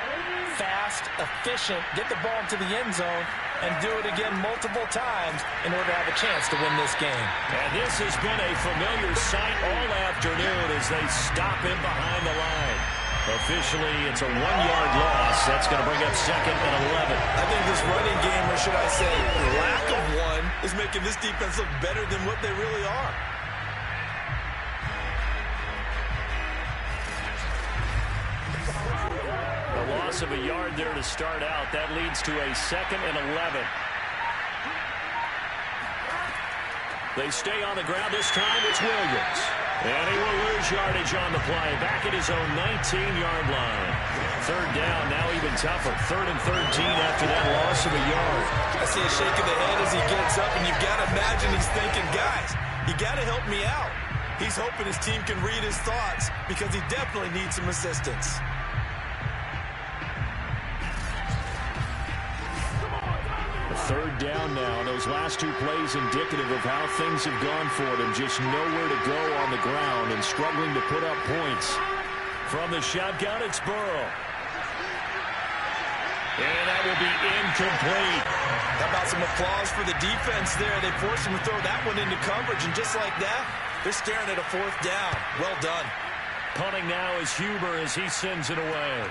Speaker 3: fast, efficient, get the ball into the end zone, and do it again multiple times in order to have a chance to win this game.
Speaker 2: And this has been a familiar sight all afternoon as they stop him behind the line. Officially, it's a 1-yard loss. That's going to bring up second and 11.
Speaker 3: I think this running game, or should I say lack of one, is making this defense look better than what they really are.
Speaker 2: A loss of a yard there to start out. That leads to a second and 11. They stay on the ground this time. It's Williams. And he will lose yardage on the play. Back at his own 19-yard line. Third down, now even tougher. 3rd and 13 after that loss of a yard.
Speaker 3: I see a shake of the head as he gets up, and you've got to imagine he's thinking, guys, you got to help me out. He's hoping his team can read his thoughts because he definitely needs some assistance.
Speaker 2: Third down now. Those last 2 plays indicative of how things have gone for them. Just nowhere to go on the ground and struggling to put up points. From the shotgun, it's Burrow. And that will be incomplete.
Speaker 3: How about some applause for the defense there? They forced him to throw that one into coverage, and just like that, they're staring at a 4th down. Well done.
Speaker 2: Punting now is Huber as he sends it away.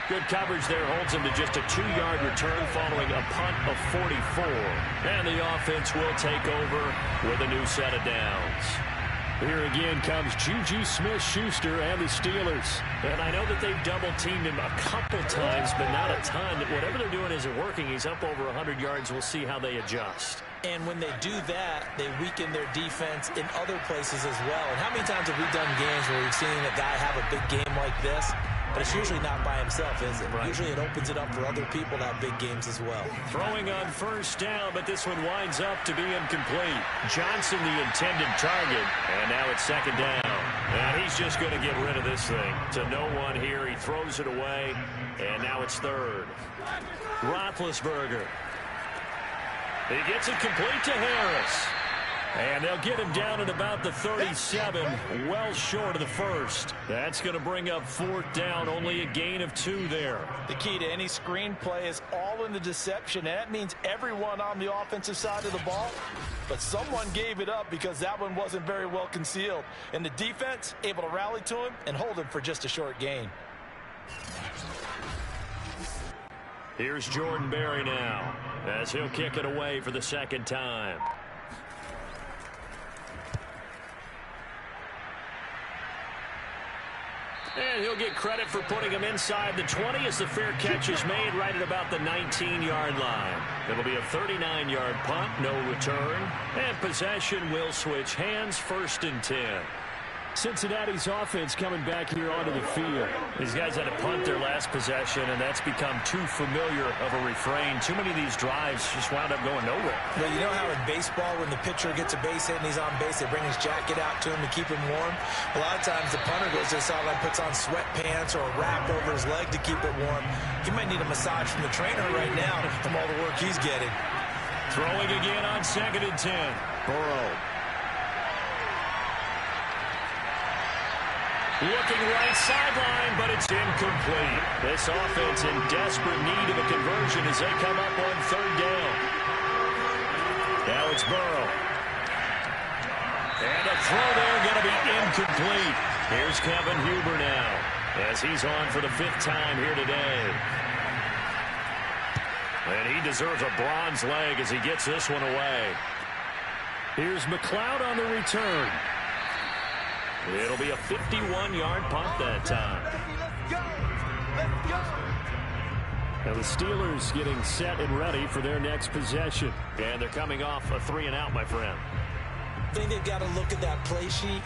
Speaker 2: Good coverage there holds him to just a 2-yard return following a punt of 44. And the offense will take over with a new set of downs. Here again comes Juju Smith-Schuster and the Steelers. And I know that they've double-teamed him a couple times, but not a ton. Whatever they're doing isn't working. He's up over 100 yards. We'll see how they adjust.
Speaker 3: And when they do that, they weaken their defense in other places as well. And how many times have we done games where we've seen a guy have a big game like this? But it's usually not by himself, is it? Right. Usually it opens it up for other people to have big games as well.
Speaker 2: Throwing on first down, but this one winds up to be incomplete. Johnson, the intended target, and now it's second down. And he's just going to get rid of this thing. To no one here, he throws it away, and now it's third. Roethlisberger. He gets it complete to Harris. And they'll get him down at about the 37, well short of the first. That's going to bring up fourth down, only a gain of 2 there.
Speaker 4: The key to any screen play is all in the deception, and that means everyone on the offensive side of the ball. But someone gave it up because that one wasn't very well concealed. And the defense able to rally to him and hold him for just a short gain.
Speaker 2: Here's Jordan Berry now, as he'll kick it away for the second time. And he'll get credit for putting him inside the 20 as the fair catch is made right at about the 19-yard line. It'll be a 39-yard punt, no return. And possession will switch hands, 1st and 10. Cincinnati's offense coming back here onto the field. These guys had to punt their last possession, and that's become too familiar of a refrain. Too many of these drives just wound up going nowhere.
Speaker 3: Well, you know how in baseball, when the pitcher gets a base hit and he's on base, they bring his jacket out to him to keep him warm? A lot of times the punter goes to the sideline, puts on sweatpants or a wrap over his leg to keep it warm. He might need a massage from the trainer right now from all the work he's getting.
Speaker 2: Throwing again on 2nd and 10. Burrow. Looking right sideline, but it's incomplete. This offense in desperate need of a conversion as they come up on 3rd down. Now it's Burrow. And a throw there going to be incomplete. Here's Kevin Huber now as he's on for the 5th time here today. And he deserves a bronze leg as he gets this one away. Here's McLeod on the return. It'll be a 51-yard punt that time. Now the Steelers getting set and ready for their next possession. And they're coming off a 3-and-out, my friend.
Speaker 3: I think they've got to look at that play sheet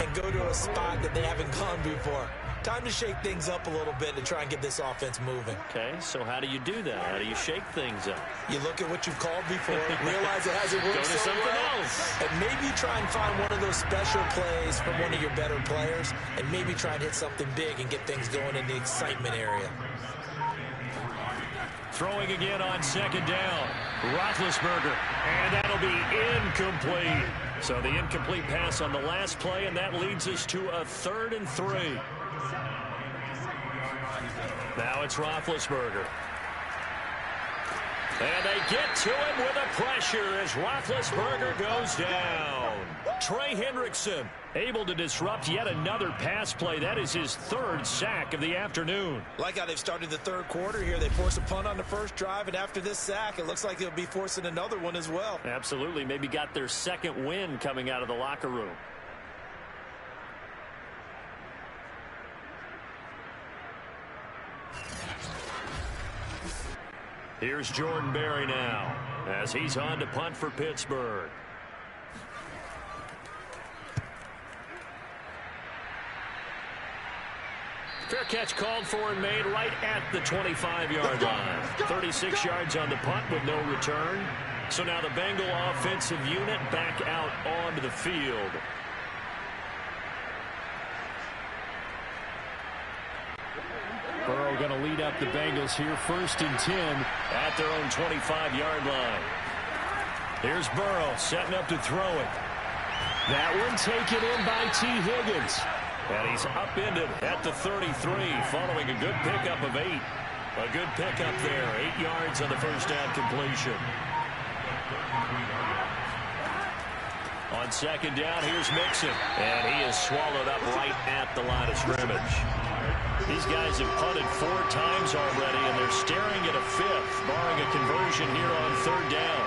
Speaker 3: and go to a spot that they haven't gone before. Time to shake things up a little bit to try and get this offense moving.
Speaker 2: Okay, so how do you do that? How do you shake things up?
Speaker 3: You look at what you've called before, realize it hasn't worked
Speaker 2: so
Speaker 3: something
Speaker 2: well,
Speaker 3: else. And maybe try and find one of those special plays from one of your better players, and maybe try and hit something big and get things going in the excitement area.
Speaker 2: Throwing again on 2nd down. Roethlisberger, and that'll be incomplete. So the incomplete pass on the last play, and that leads us to a 3rd and 3. Now it's Roethlisberger. And they get to him with a pressure as Roethlisberger goes down. Trey Hendrickson able to disrupt yet another pass play. That is his 3rd sack of the afternoon.
Speaker 3: Like how they've started the 3rd quarter here. They force a punt on the first drive, and after this sack, it looks like they'll be forcing another one as well.
Speaker 2: Absolutely. Maybe got their 2nd win coming out of the locker room. Here's Jordan Berry now as he's on to punt for Pittsburgh. Fair catch called for and made right at the 25-yard line. 36 yards on the punt with no return. So now the Bengal offensive unit back out onto the field. Burrow going to lead up the Bengals here, 1st and 10 at their own 25-yard line. Here's Burrow setting up to throw it. That one taken in by T. Higgins. And he's upended at the 33 following a good pickup of 8. A good pickup there, 8 yards on the first down completion. On 2nd down, here's Mixon. And he is swallowed up right at the line of scrimmage. These guys have punted 4 times already, and they're staring at a 5th, barring a conversion here on 3rd down.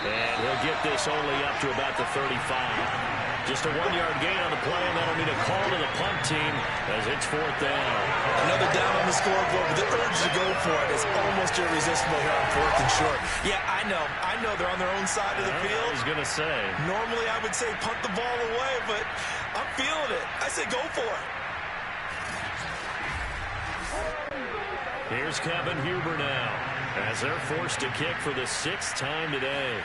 Speaker 2: And he'll get this only up to about the 35. Just a 1-yard gain on the play, and that'll mean a call to the punt team as it's 4th down.
Speaker 3: Another down on the scoreboard, but the urge to go for it is almost irresistible here on 4th and short. Yeah, I know they're on their own side of the field.
Speaker 2: I was going to say.
Speaker 3: Normally I would say punt the ball away, but I'm feeling it. I say go for it.
Speaker 2: Here's Kevin Huber now as they're forced to kick for the 6th time today.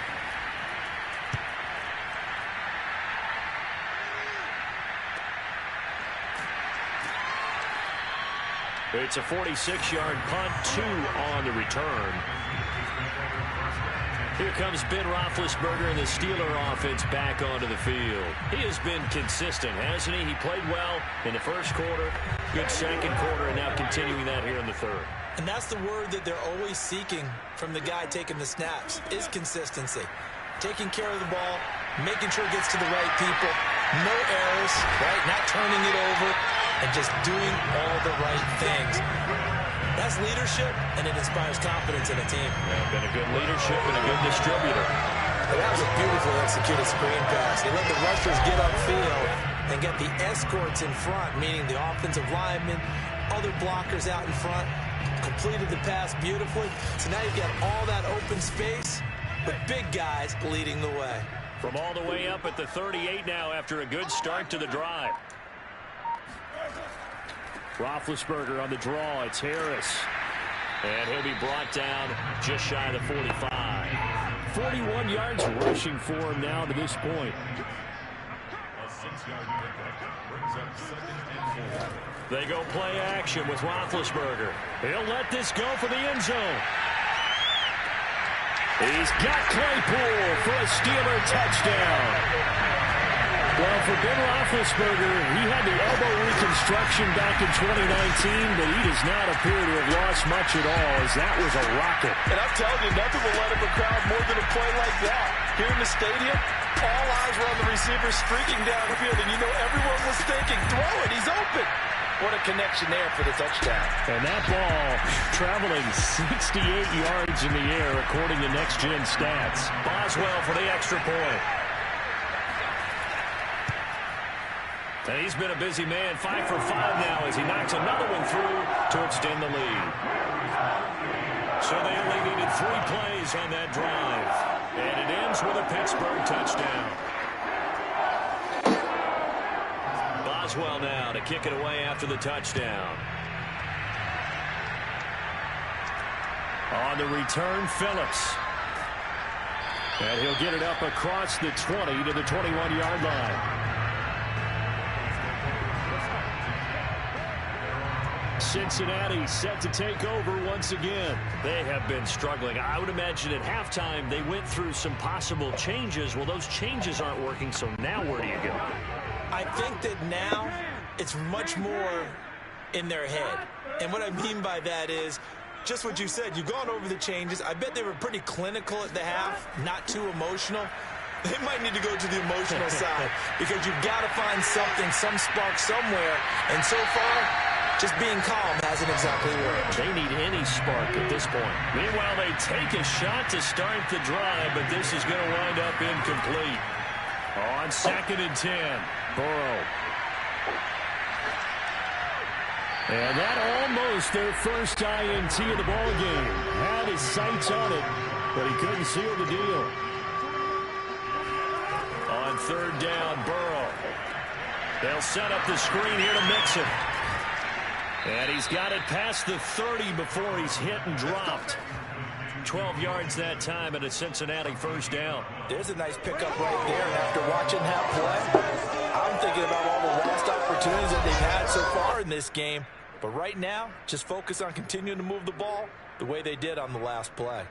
Speaker 2: It's a 46-yard punt, 2 on the return. Here comes Ben Roethlisberger and the Steeler offense back onto the field. He has been consistent, hasn't he? He played well in the first quarter, good second quarter, and now continuing that here in the third.
Speaker 3: And that's the word that they're always seeking from the guy taking the snaps, is consistency. Taking care of the ball, making sure it gets to the right people, no errors, right? Not turning it over, and just doing all the right things. That's leadership, and it inspires confidence in a team.
Speaker 2: Yeah, been a good leadership and a good distributor.
Speaker 3: And that was a beautifully executed screen pass. He let the rushers get upfield and get the escorts in front, meaning the offensive linemen, other blockers out in front, completed the pass beautifully. So now you've got all that open space, but big guys leading the way.
Speaker 2: From all the way up at the 38 now after a good start to the drive. Roethlisberger on the draw. It's Harris. And he'll be brought down just shy of the 45. 41 yards rushing for him now to this point. They go play action with Roethlisberger. He'll let this go for the end zone. He's got Claypool for a Steeler touchdown. Well, for Ben Roethlisberger, he had the elbow reconstruction back in 2019, but he does not appear to have lost much at all, as that was a rocket.
Speaker 4: And I'm telling you, nothing will let up a crowd more than a play like that. Here in the stadium, all eyes were on the receiver streaking downfield, and you know everyone was thinking, throw it, he's open. What a connection there for the touchdown.
Speaker 2: And that ball traveling 68 yards in the air, according to Next Gen Stats. Boswell for the extra point. And he's been a busy man, 5 for 5 now as he knocks another one through to extend the lead. So they only needed 3 plays on that drive. And it ends with a Pittsburgh touchdown. Boswell now to kick it away after the touchdown. On the return, Phillips. And he'll get it up across the 20 to the 21-yard line. Cincinnati set to take over once again. They have been struggling. I would imagine at halftime they went through some possible changes. Well, those changes aren't working, so now where do you go?
Speaker 3: I think that now it's much more in their head. And what I mean by that is just what you said. You've gone over the changes. I bet they were pretty clinical at the half, not too emotional. They might need to go to the emotional side because you've got to find something, some spark somewhere. And so far, just being calm hasn't exactly worked.
Speaker 2: They need any spark at this point. Meanwhile, they take a shot to start the drive, but this is going to wind up incomplete. On 2nd and 10, Burrow. And that almost their first INT of the ball game. Had his sights on it, but he couldn't seal the deal. On 3rd down, Burrow. They'll set up the screen here to Mixon. And he's got it past the 30 before he's hit and dropped. 12 yards that time and a Cincinnati first down.
Speaker 3: There's a nice pickup right there. And after watching that play, I'm thinking about all the lost opportunities that they've had so far in this game. But right now, just focus on continuing to move the ball the way they did on the last play.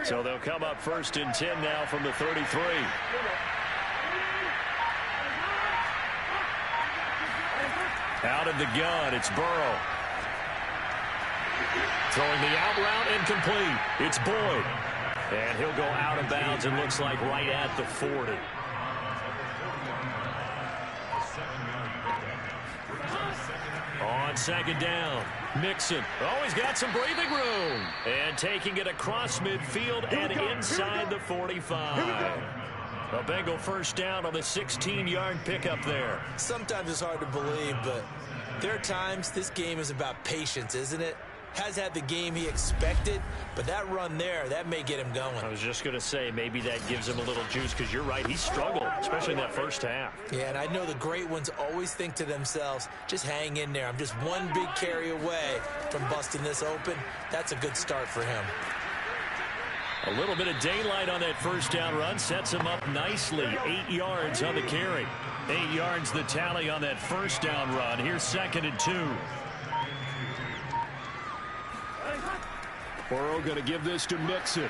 Speaker 2: So they'll come up 1st and 10 now from the 33. Out of the gun, it's Burrow. Throwing the out route incomplete. It's Boyd. And he'll go out of bounds, it looks like right at the 40. On second down, Mixon. Oh, he's got some breathing room. And taking it across midfield and inside the 45. A Bengal first down on the 16-yard pickup there.
Speaker 3: Sometimes it's hard to believe, but there are times this game is about patience, isn't it? Has had the game he expected, but that run there, that may get him going.
Speaker 2: I was just going to say, maybe that gives him a little juice, because you're right, he struggled, especially in that first half.
Speaker 3: Yeah, and I know the great ones always think to themselves, just hang in there. I'm just one big carry away from busting this open. That's a good start for him.
Speaker 2: A little bit of daylight on that first down run sets him up nicely. 8 yards on the carry. 8 yards the tally on that first down run. Here's 2nd and 2. Burrow going to give this to Mixon.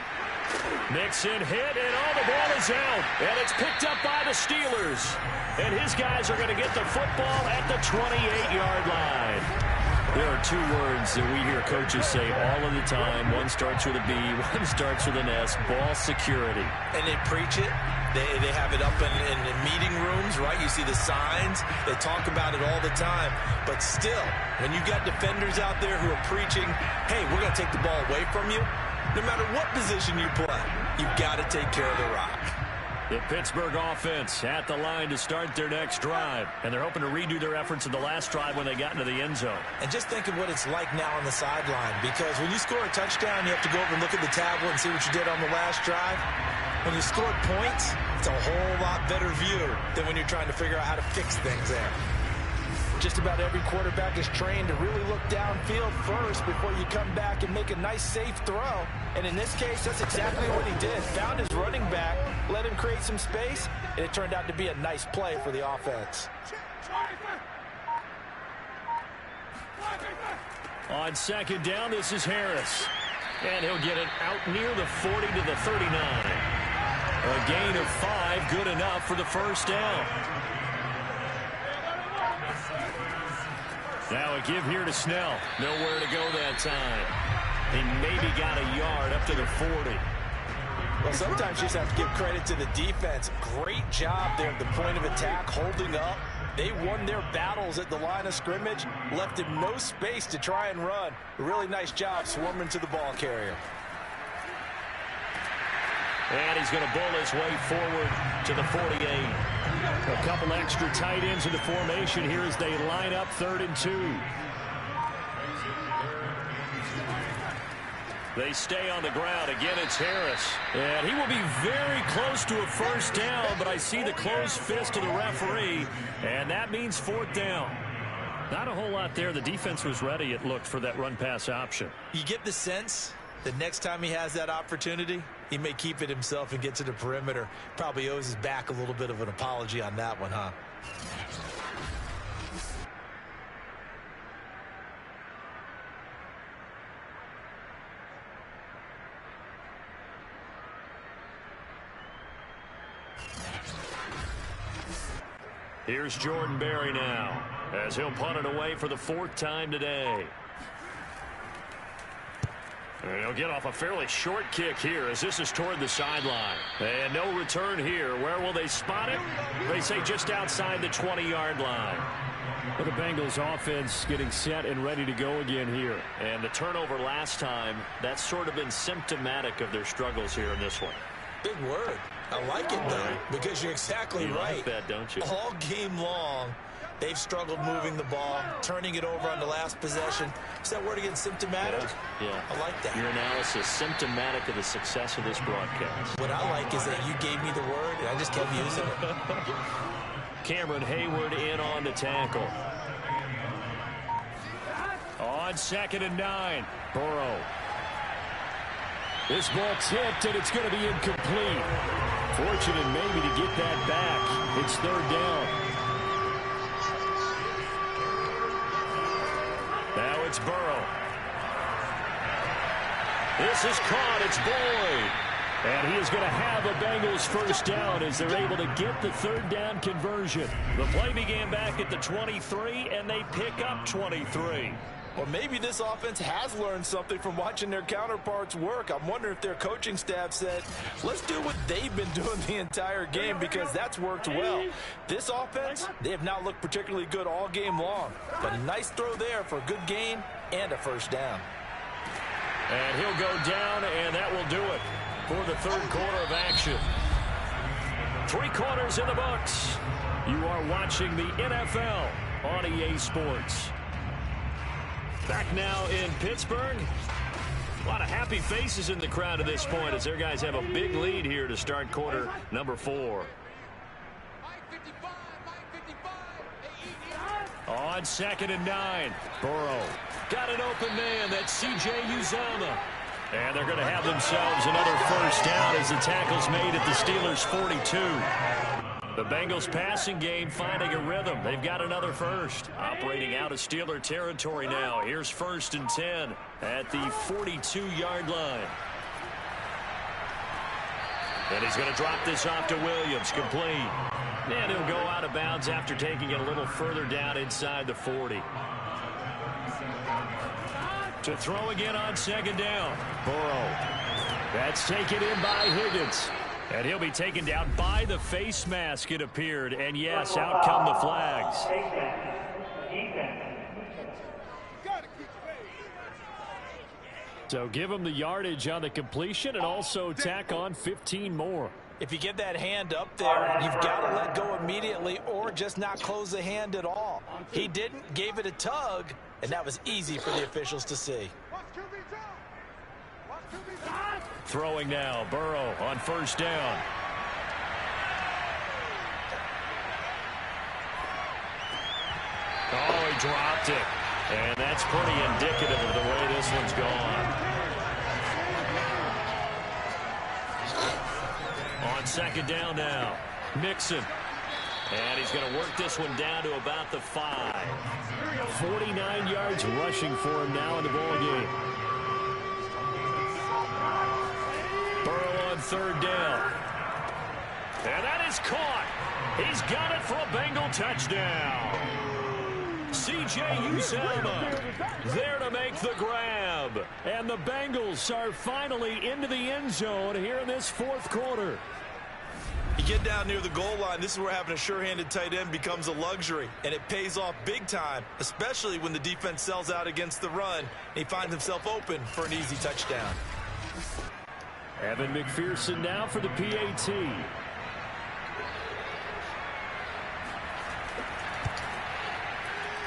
Speaker 2: Mixon hit, and all the ball is out. And it's picked up by the Steelers. And his guys are going to get the football at the 28-yard line. There are 2 words that we hear coaches say all of the time. One starts with a B, one starts with an S, ball security.
Speaker 3: And they preach it. They have it up in meeting rooms, right? You see the signs. They talk about it all the time. But still, when you got defenders out there who are preaching, hey, we're going to take the ball away from you, no matter what position you play, you've got to take care of the rock.
Speaker 2: The Pittsburgh offense at the line to start their next drive. And they're hoping to redo their efforts in the last drive when they got into the end zone.
Speaker 3: And just think of what it's like now on the sideline. Because when you score a touchdown, you have to go over and look at the tablet and see what you did on the last drive. When you scored points, it's a whole lot better view than when you're trying to figure out how to fix things there. Just about every quarterback is trained to really look downfield first before you come back and make a nice, safe throw. And in this case, that's exactly what he did. Found his running back, let him create some space, and it turned out to be a nice play for the offense.
Speaker 2: On second down, this is Harris. And he'll get it out near the 40 to the 39. A gain of 5, good enough for the first down. Now a give here to Snell. Nowhere to go that time. He maybe got a yard up to the 40.
Speaker 3: Well, sometimes you just have to give credit to the defense. Great job there at the point of attack, holding up. They won their battles at the line of scrimmage, left him no space to try and run. A really nice job swarming to the ball carrier.
Speaker 2: And he's going to bull his way forward to the 48. A couple extra tight ends in the formation here as they line up 3rd and 2. They stay on the ground. Again, it's Harris. And he will be very close to a first down, but I see the closed fist of the referee, and that means 4th down. Not a whole lot there. The defense was ready, it looked, for that run-pass option.
Speaker 3: You get the sense that next time he has that opportunity, he may keep it himself and get to the perimeter. Probably owes his back a little bit of an apology on that one, huh?
Speaker 2: Here's Jordan Berry now, as he'll punt it away for the 4th time today. And he'll get off a fairly short kick here as this is toward the sideline. And no return here. Where will they spot it? They say just outside the 20-yard line. But the Bengals offense getting set and ready to go again here. And the turnover last time, that's sort of been symptomatic of their struggles here in this one.
Speaker 3: Big word. I like it, though, because you're exactly right.
Speaker 2: Like that, don't you?
Speaker 3: All game long, they've struggled moving the ball, turning it over on the last possession. Is that word again, symptomatic?
Speaker 2: Yeah.
Speaker 3: I like that.
Speaker 2: Your analysis, symptomatic of the success of this broadcast.
Speaker 3: What I like is that you gave me the word, and I just kept using it.
Speaker 2: Cameron Hayward in on the tackle. On 2nd and 9, Burrow. This ball tipped, and it's going to be incomplete. Fortunate maybe to get that back. It's 3rd down. Now it's Burrow. This is caught. It's Boyd. And he is going to have a Bengals first down as they're able to get the 3rd down conversion. The play began back at the 23, and they pick up 23.
Speaker 4: Or maybe this offense has learned something from watching their counterparts work. I'm wondering if their coaching staff said, let's do what they've been doing the entire game because that's worked well. This offense, they have not looked particularly good all game long. But a nice throw there for a good gain and a first down.
Speaker 2: And he'll go down, and that will do it for the third quarter of action. 3 quarters in the books. You are watching the NFL on EA Sports. Back now in Pittsburgh. A lot of happy faces in the crowd at this point as their guys have a big lead here to start quarter number 4. On 2nd and 9, Burrow got an open man. That's C.J. Uzomah. And they're going to have themselves another first down as the tackle's made at the Steelers' 42. The Bengals passing game finding a rhythm. They've got another first. Operating out of Steeler territory now. Here's 1st and 10 at the 42-yard line. And he's going to drop this off to Williams, complete. And he'll go out of bounds after taking it a little further down inside the 40. To throw again on 2nd down. Burrow. That's taken in by Higgins. And he'll be taken down by the face mask, it appeared. And yes, out come the flags. So give him the yardage on the completion and also tack on 15 more.
Speaker 4: If you get that hand up there, you've got to let go immediately or just not close the hand at all. He didn't, gave it a tug, and that was easy for the officials to see.
Speaker 2: Throwing now, Burrow on 1st down. Oh, he dropped it. And that's pretty indicative of the way this one's gone. On 2nd down now, Mixon. And he's going to work this one down to about the 5. 49 yards rushing for him now in the ballgame. Burrow on 3rd down. And that is caught. He's got it for a Bengal touchdown. C.J. Uzomah there to make the grab. And the Bengals are finally into the end zone here in this 4th quarter.
Speaker 4: You get down near the goal line, this is where having a sure-handed tight end becomes a luxury, and it pays off big time, especially when the defense sells out against the run, and he finds himself open for an easy touchdown.
Speaker 2: Evan McPherson now for the PAT.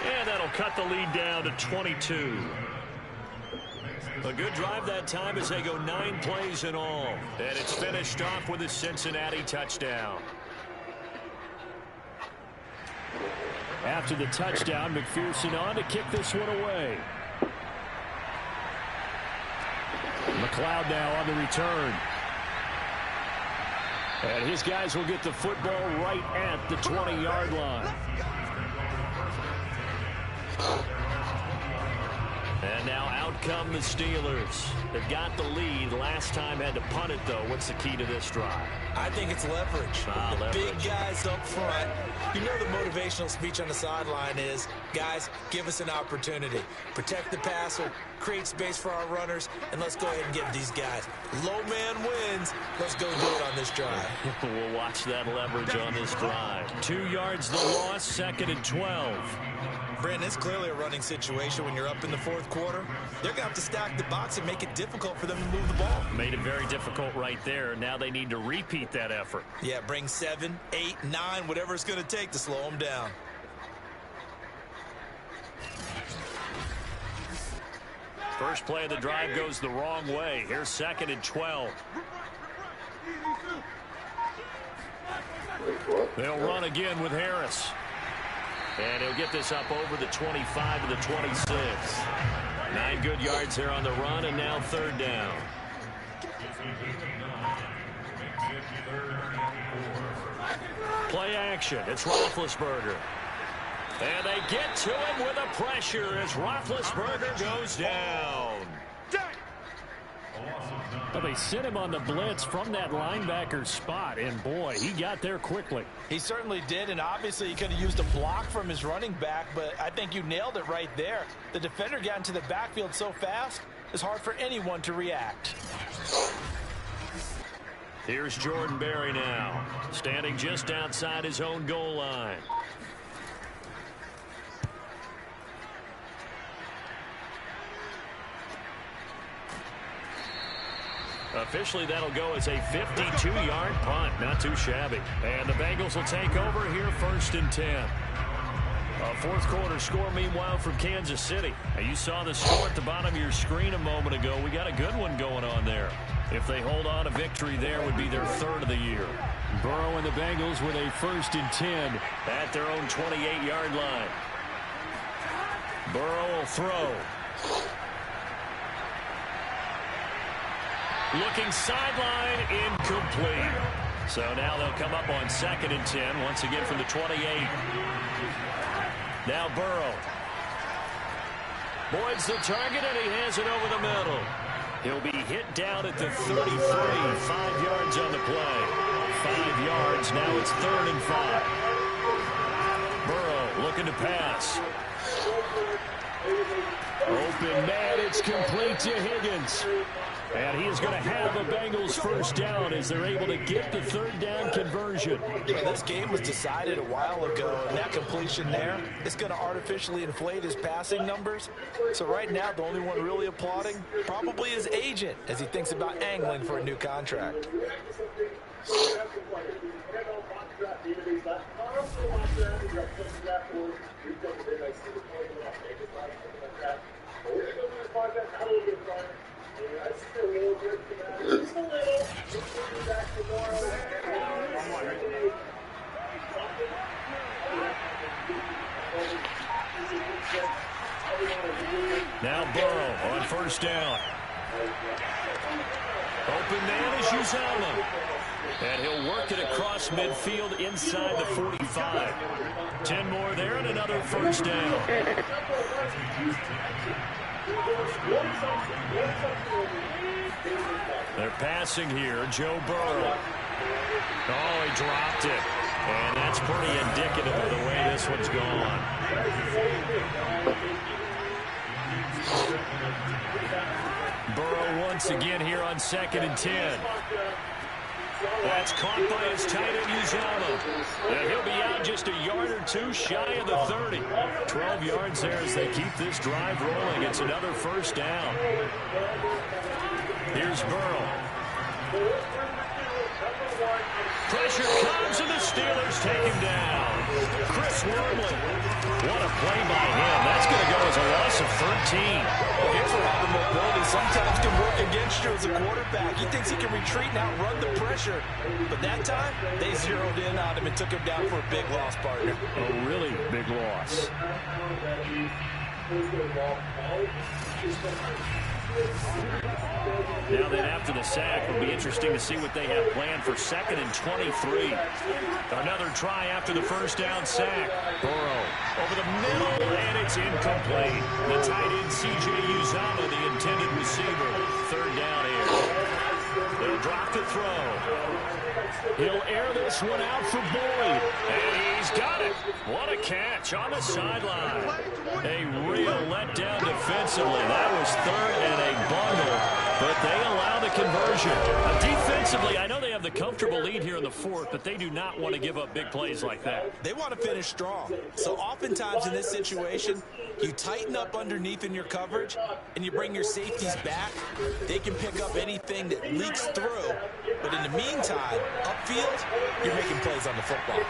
Speaker 2: And that'll cut the lead down to 22. A good drive that time as they go 9 plays in all. And it's finished off with a Cincinnati touchdown. After the touchdown, McPherson on to kick this one away. McLeod now on the return. And his guys will get the football right at the 20-yard line. And now out come the Steelers. They've got the lead. Last time had to punt it, though. What's the key to this drive?
Speaker 4: I think it's leverage. The big guys up front. You know the motivational speech on the sideline is, guys, give us an opportunity. Protect the passer, create space for our runners, and let's go ahead and give these guys. Low man wins. Let's go do it on this drive.
Speaker 2: We'll watch that leverage on this drive. 2 yards the loss, 2nd and 12.
Speaker 4: Brandon, it's clearly a running situation when you're up in the 4th quarter. They're going to have to stack the box and make it difficult for them to move the ball.
Speaker 2: Made it very difficult right there. Now they need to repeat that effort.
Speaker 4: Yeah, bring 7, 8, 9, whatever it's going to take to slow them down.
Speaker 2: First play of the drive goes the wrong way. Here's 2nd and 12. They'll run again with Harris. And he'll get this up over the 25 to the 26. 9 good yards there on the run, and now 3rd down. Play action. It's Roethlisberger. And they get to him with a pressure as Roethlisberger goes down. Well, they sent him on the blitz from that linebacker spot, and boy, he got there quickly.
Speaker 3: He certainly did, and obviously he could have used a block from his running back, but I think you nailed it right there. The defender got into the backfield so fast, it's hard for anyone to react.
Speaker 2: Here's Jordan Berry now, standing just outside his own goal line. Officially, that'll go as a 52-yard punt. Not too shabby. And the Bengals will take over here 1st and 10. A fourth quarter score, meanwhile, from Kansas City. Now, you saw the score at the bottom of your screen a moment ago. We got a good one going on there. If they hold on, a victory there would be their 3rd of the year. Burrow and the Bengals with a 1st and 10 at their own 28-yard line. Burrow will throw. Looking sideline, incomplete. So now they'll come up on 2nd and 10, once again from the 28. Now Burrow. Boyd's the target, and he has it over the middle. He'll be hit down at the 33, 5 yards on the play. 5 yards, now it's 3rd and 5. Burrow looking to pass. Open man, it's complete to Higgins. And he is going to have a Bengals 1st down as they're able to get the 3rd down conversion.
Speaker 3: Yeah, this game was decided a while ago, and that completion there is going to artificially inflate his passing numbers. So right now, the only one really applauding probably his agent as he thinks about angling for a new contract.
Speaker 2: Now Burrow on 1st down. Open man is Uzomah. And he'll work it across midfield inside the 45. 10 more there and another 1st down. They're passing here. Joe Burrow. Oh, he dropped it. And that's pretty indicative of the way this one's gone. Burrow once again here on 2nd and 10. That's caught by his tight end, Uzomah. And he'll be out just a yard or two shy of the 30. 12 yards there as they keep this drive rolling. It's another 1st down. Here's Burrow. Pressure comes, and the Steelers take him down. Chris Wormley. What a play by him. That's going to go as a loss of 13.
Speaker 3: Well, here's where having mobility sometimes can work against you as a quarterback. He thinks he can retreat and outrun the pressure. But that time, they zeroed in on him and took him down for a big loss, partner.
Speaker 2: A really big loss. Now then, after the sack, it'll be interesting to see what they have planned for 2nd and 23. Another try after the 1st down sack. Burrow over the middle, and it's incomplete. The tight end, C.J. Uzomah, the intended receiver. 3rd down here. They'll drop the throw. He'll air this one out for Boyd. And he's got it. What a catch on the sideline. A real letdown defensively. That was 3rd and a bundle, but they allow the conversion. Defensively, I know they have the comfortable lead here in the 4th, but they do not want to give up big plays like that.
Speaker 3: They want to finish strong. So oftentimes in this situation, you tighten up underneath in your coverage, and you bring your safeties back. They can pick up anything that leaks through. But in the meantime, upfield, you're making plays on the football.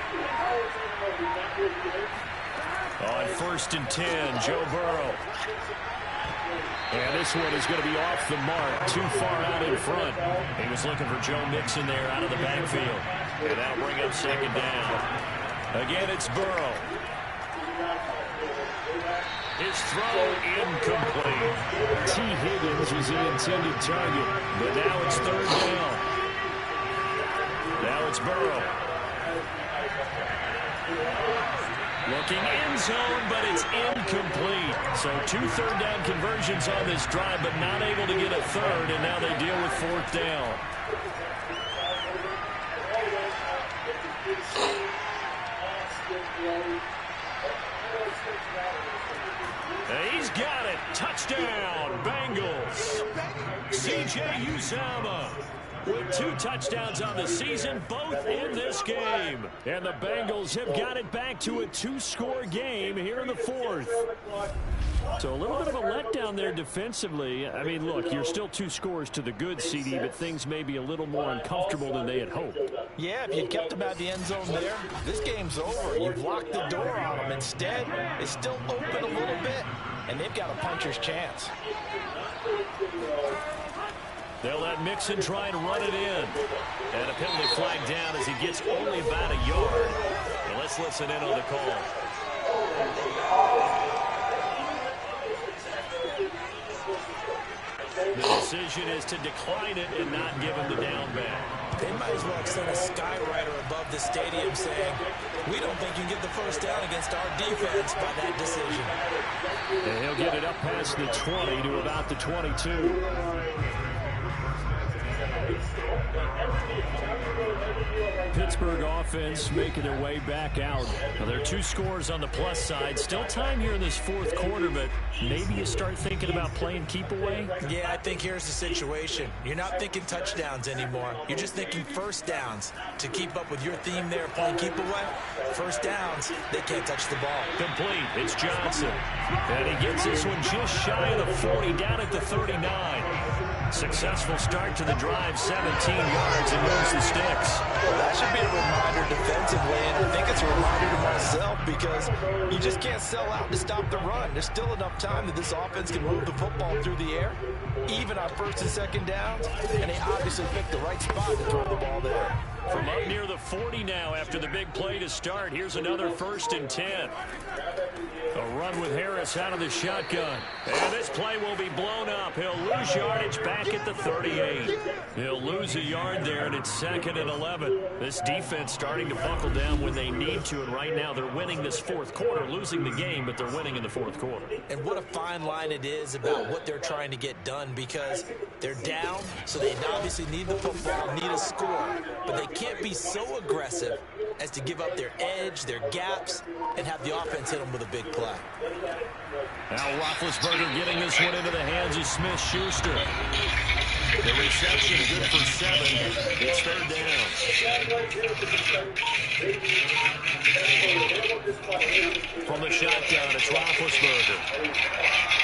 Speaker 2: On 1st and 10, Joe Burrow. And this one is going to be off the mark, too far out in front. He was looking for Joe Mixon there out of the backfield. And that'll bring up 2nd down. Again, it's Burrow. His throw incomplete. T. Higgins was the intended target, but now it's 3rd down. Now it's Burrow. Looking end zone, but it's incomplete. So 2 third-down conversions on this drive, but not able to get a third, and now they deal with 4th down. He's got it. Touchdown, Bengals. C.J. Uzomah with 2 touchdowns on the season, both in this game. And the Bengals have got it back to a 2-score game here in the 4th. So a little bit of a letdown there defensively. I mean, look, you're still 2 scores to the good, CD, but things may be a little more uncomfortable than they had hoped.
Speaker 3: Yeah, if you kept them out the end zone there, this game's over. You've locked the door on them. Instead, it's still open a little bit, and they've got a puncher's chance.
Speaker 2: They'll let Mixon try and run it in. And a penalty flag down as he gets only about a yard. And let's listen in on the call. The decision is to decline it and not give him the down back.
Speaker 3: They might as well extend a skywriter above the stadium saying, we don't think you can get the first down against our defense by that decision.
Speaker 2: And he'll get it up past the 20 to about the 22. Pittsburgh offense making their way back out. Now, there are 2 scores on the plus side. Still time here in this 4th quarter, but maybe you start thinking about playing keep away?
Speaker 3: Yeah, I think here's the situation. You're not thinking touchdowns anymore. You're just thinking first downs. To keep up with your theme there, playing keep away, first downs, they can't touch the ball.
Speaker 2: Complete. It's Johnson. And he gets this one just shy of the 40, down at the 39. Successful start to the drive, 17 yards, and moves the sticks.
Speaker 3: That should be a reminder defensively, and I think it's a reminder to myself because you just can't sell out to stop the run. There's still enough time that this offense can move the football through the air, even on 1st and 2nd downs, and they obviously picked the right spot to throw the ball there.
Speaker 2: From up near the 40 now after the big play to start, here's another 1st and 10. A run with Harris out of the shotgun. And this play will be blown up. He'll lose yardage back at the 38. He'll lose a yard there, and it's 2nd and 11. This defense starting to buckle down when they need to, and right now they're winning this 4th quarter, losing the game, but they're winning in the 4th quarter.
Speaker 3: And what a fine line it is about what they're trying to get done because they're down, so they obviously need the football, need a score, but they can't be so aggressive as to give up their edge, their gaps, and have the offense hit them with a big play.
Speaker 2: Now Roethlisberger getting this one into the hands of Smith-Schuster. The reception good for 7. It's 3rd down. From the shotgun, it's Roethlisberger.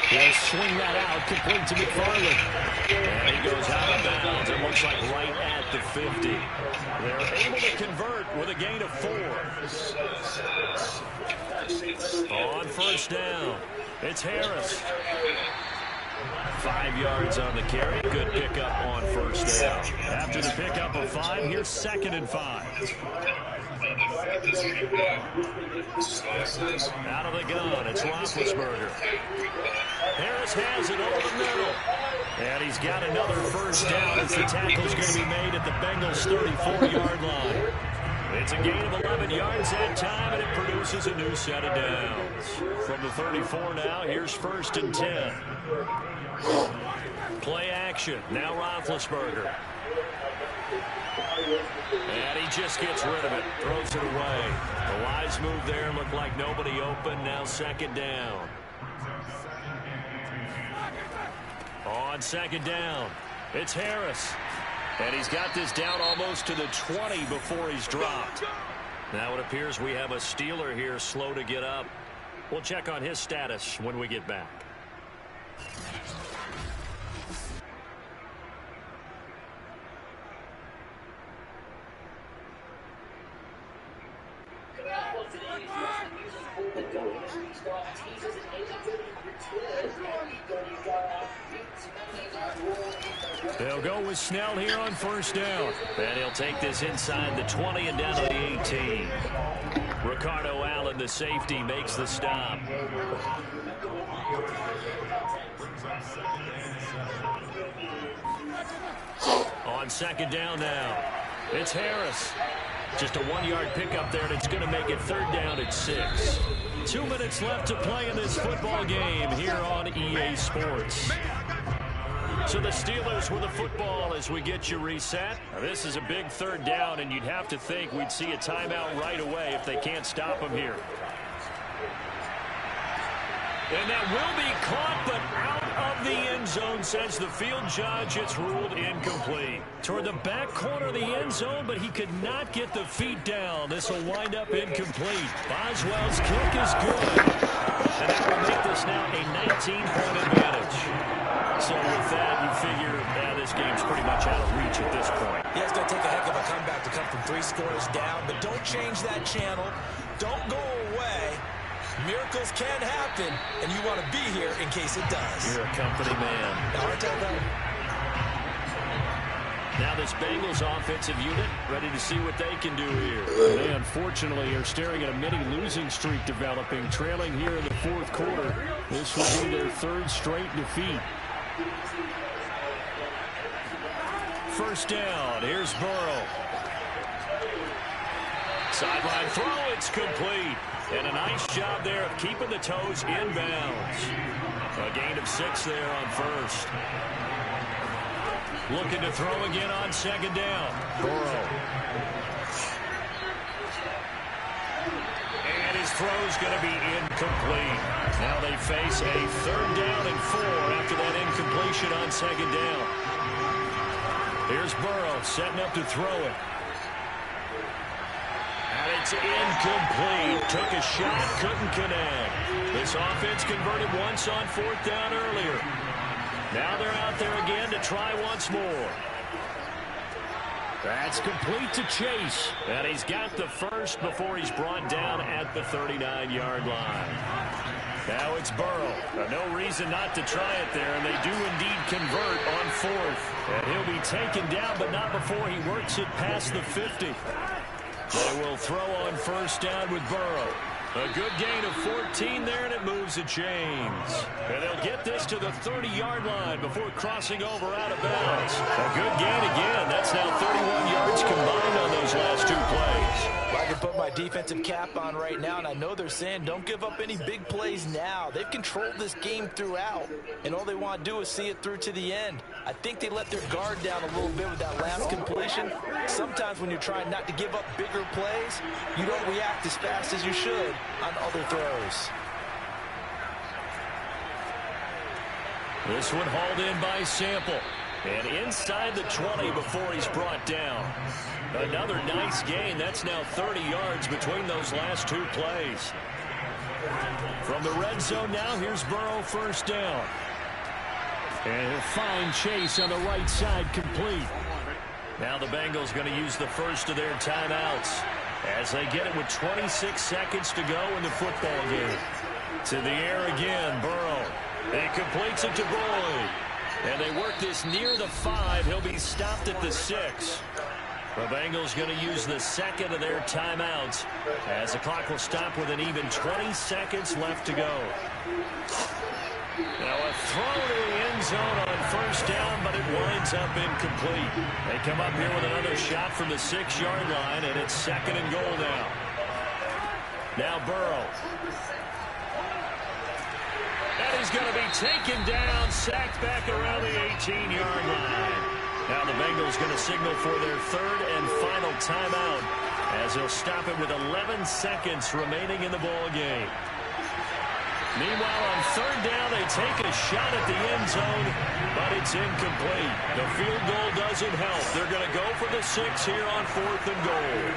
Speaker 2: He'll swing that out, complete to McFarland. And he goes out of bounds. It looks like right at the 50. They're able to convert with a gain of 4. On 1st down, it's Harris. 5 yards on the carry. Good pickup on 1st down. After the pickup of 5, here's 2nd and 5. Out of the gun, it's Roethlisberger. Harris has it over the middle. And he's got another 1st down as the tackle's going to be made at the Bengals' 34-yard line. It's a gain of 11 yards that time, and it produces a new set of downs. From the 34 now, here's 1st and 10. Play action. Now Roethlisberger. And he just gets rid of it. Throws it away. The wise move there. Looked like nobody open. Now 2nd down. On 2nd down, it's Harris. And he's got this down almost to the 20 before he's dropped. Now it appears we have a Steeler here slow to get up. We'll check on his status when we get back. They'll go with Snell here on 1st down. And he'll take this inside the 20 and down to the 18. Ricardo Allen, the safety, makes the stop. On 2nd down now, it's Harris. Just a 1-yard pickup there, and it's going to make it 3rd down at 6. 2 minutes left to play in this football game here on EA Sports. So the Steelers with the football as we get you reset. Now this is a big third down, and you'd have to think we'd see a timeout right away if they can't stop them here. And that will be caught, but out of the end zone, says the field judge. It's ruled incomplete. Toward the back corner of the end zone, but he could not get the feet down. This will wind up incomplete. Boswell's kick is good. And that will make this now a 19-point advantage. So with that, you figure this game's pretty much out of reach at this point.
Speaker 3: Yeah, it's going to take a heck of a comeback to come from 3 scores down, but don't change that channel. Don't go away. Miracles can happen, and you want to be here in case it does.
Speaker 2: You're a company man. Now this Bengals offensive unit ready to see what they can do here.
Speaker 8: They unfortunately are staring at a mini losing streak developing, trailing here in the 4th quarter. This will be their 3rd straight defeat.
Speaker 2: First down. Here's Burrow. Sideline throw. It's complete. And a nice job there of keeping the toes inbounds. A gain of 6 there on first. Looking to throw again on 2nd down. Burrow. And his throw's going to be incomplete. Now they face a 3rd down and 4 after that incompletion on 2nd down. Here's Burrow setting up to throw it. And it's incomplete. Took a shot, couldn't connect. This offense converted once on 4th down earlier. Now they're out there again to try once more. That's complete to Chase. And he's got the first before he's brought down at the 39-yard line. Now it's Burrow. No reason not to try it there, and they do indeed convert on 4th. And he'll be taken down, but not before he works it past the 50. They will throw on 1st down with Burrow. A good gain of 14 there, and it moves the chains. And they'll get this to the 30-yard line before crossing over out of bounds. A good gain again. That's now 31 yards combined on those last 2 plays.
Speaker 3: I can put my defensive cap on right now, and I know they're saying don't give up any big plays now. They've controlled this game throughout, and all they want to do is see it through to the end. I think they let their guard down a little bit with that last completion. Sometimes when you're trying not to give up bigger plays, you don't react as fast as you should on other throws.
Speaker 2: This one hauled in by Sample. And inside the 20 before he's brought down. Another nice gain. That's now 30 yards between those last 2 plays. From the red zone now, here's Burrow, 1st down.
Speaker 8: And he'll find Chase on the right side, complete.
Speaker 2: Now the Bengals going to use the first of their timeouts as they get it with 26 seconds to go in the football game. To the air again, Burrow. He completes it to Boyd. And they work this near the 5. He'll be stopped at the 6. The Bengals going to use the 2nd of their timeouts as the clock will stop with an even 20 seconds left to go. Now a throw to the end zone on 1st down, but it winds up incomplete. They come up here with another shot from the 6-yard line, and it's 2nd and goal now. Now Burrow. And he's going to be taken down, sacked back around the 18-yard line. Now the Bengals going to signal for their 3rd and final timeout as they'll stop it with 11 seconds remaining in the ball game. Meanwhile, on 3rd down, they take a shot at the end zone, but it's incomplete. The field goal doesn't help. They're going to go for the 6 here on 4th and goal.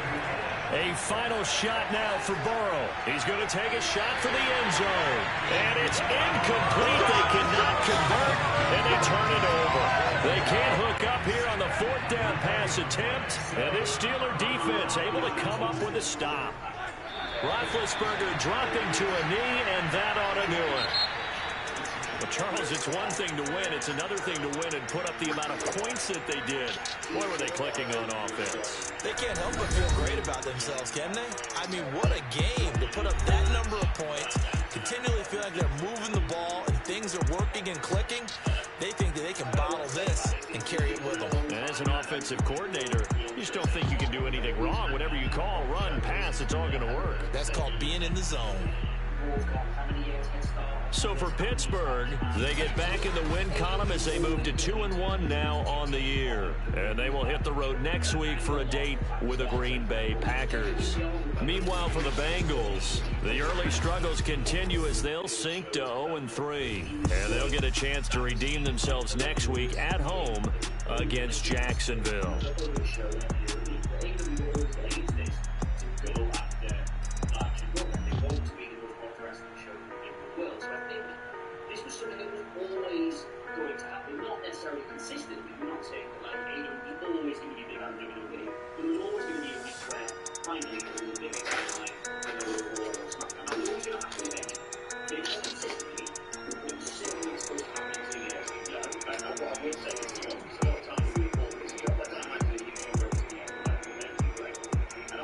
Speaker 2: A final shot now for Burrow. He's going to take a shot for the end zone. And it's incomplete. They cannot convert, and they turn it over. They can't hook up here on the 4th down pass attempt. And this Steeler defense able to come up with a stop. Roethlisberger dropping to a knee, and that ought to do it. Well, Charles, it's one thing to win. It's another thing to win and put up the amount of points that they did. Boy, were they clicking on offense.
Speaker 3: They can't help but feel great about themselves, can they? I mean, what a game to put up that number of points, continually feel like they're moving the ball and things are working and clicking. They think that they can bottle this and carry it with them.
Speaker 2: And as an offensive coordinator, you just don't think you can do anything wrong. Whatever you call, run, pass, it's all going to work.
Speaker 3: That's called being in the zone.
Speaker 2: So for Pittsburgh, they get back in the win column as they move to 2-1 now on the year. And they will hit the road next week for a date with the Green Bay Packers. Meanwhile, for the Bengals, the early struggles continue as they'll sink to 0-3. And they'll get a chance to redeem themselves next week at home against Jacksonville.
Speaker 9: Consistently, we're not saying that like AEW always going to be big on WWE, but there's always going to be a week where finally it was a big exciting like, SmackDown. There's always going to have to be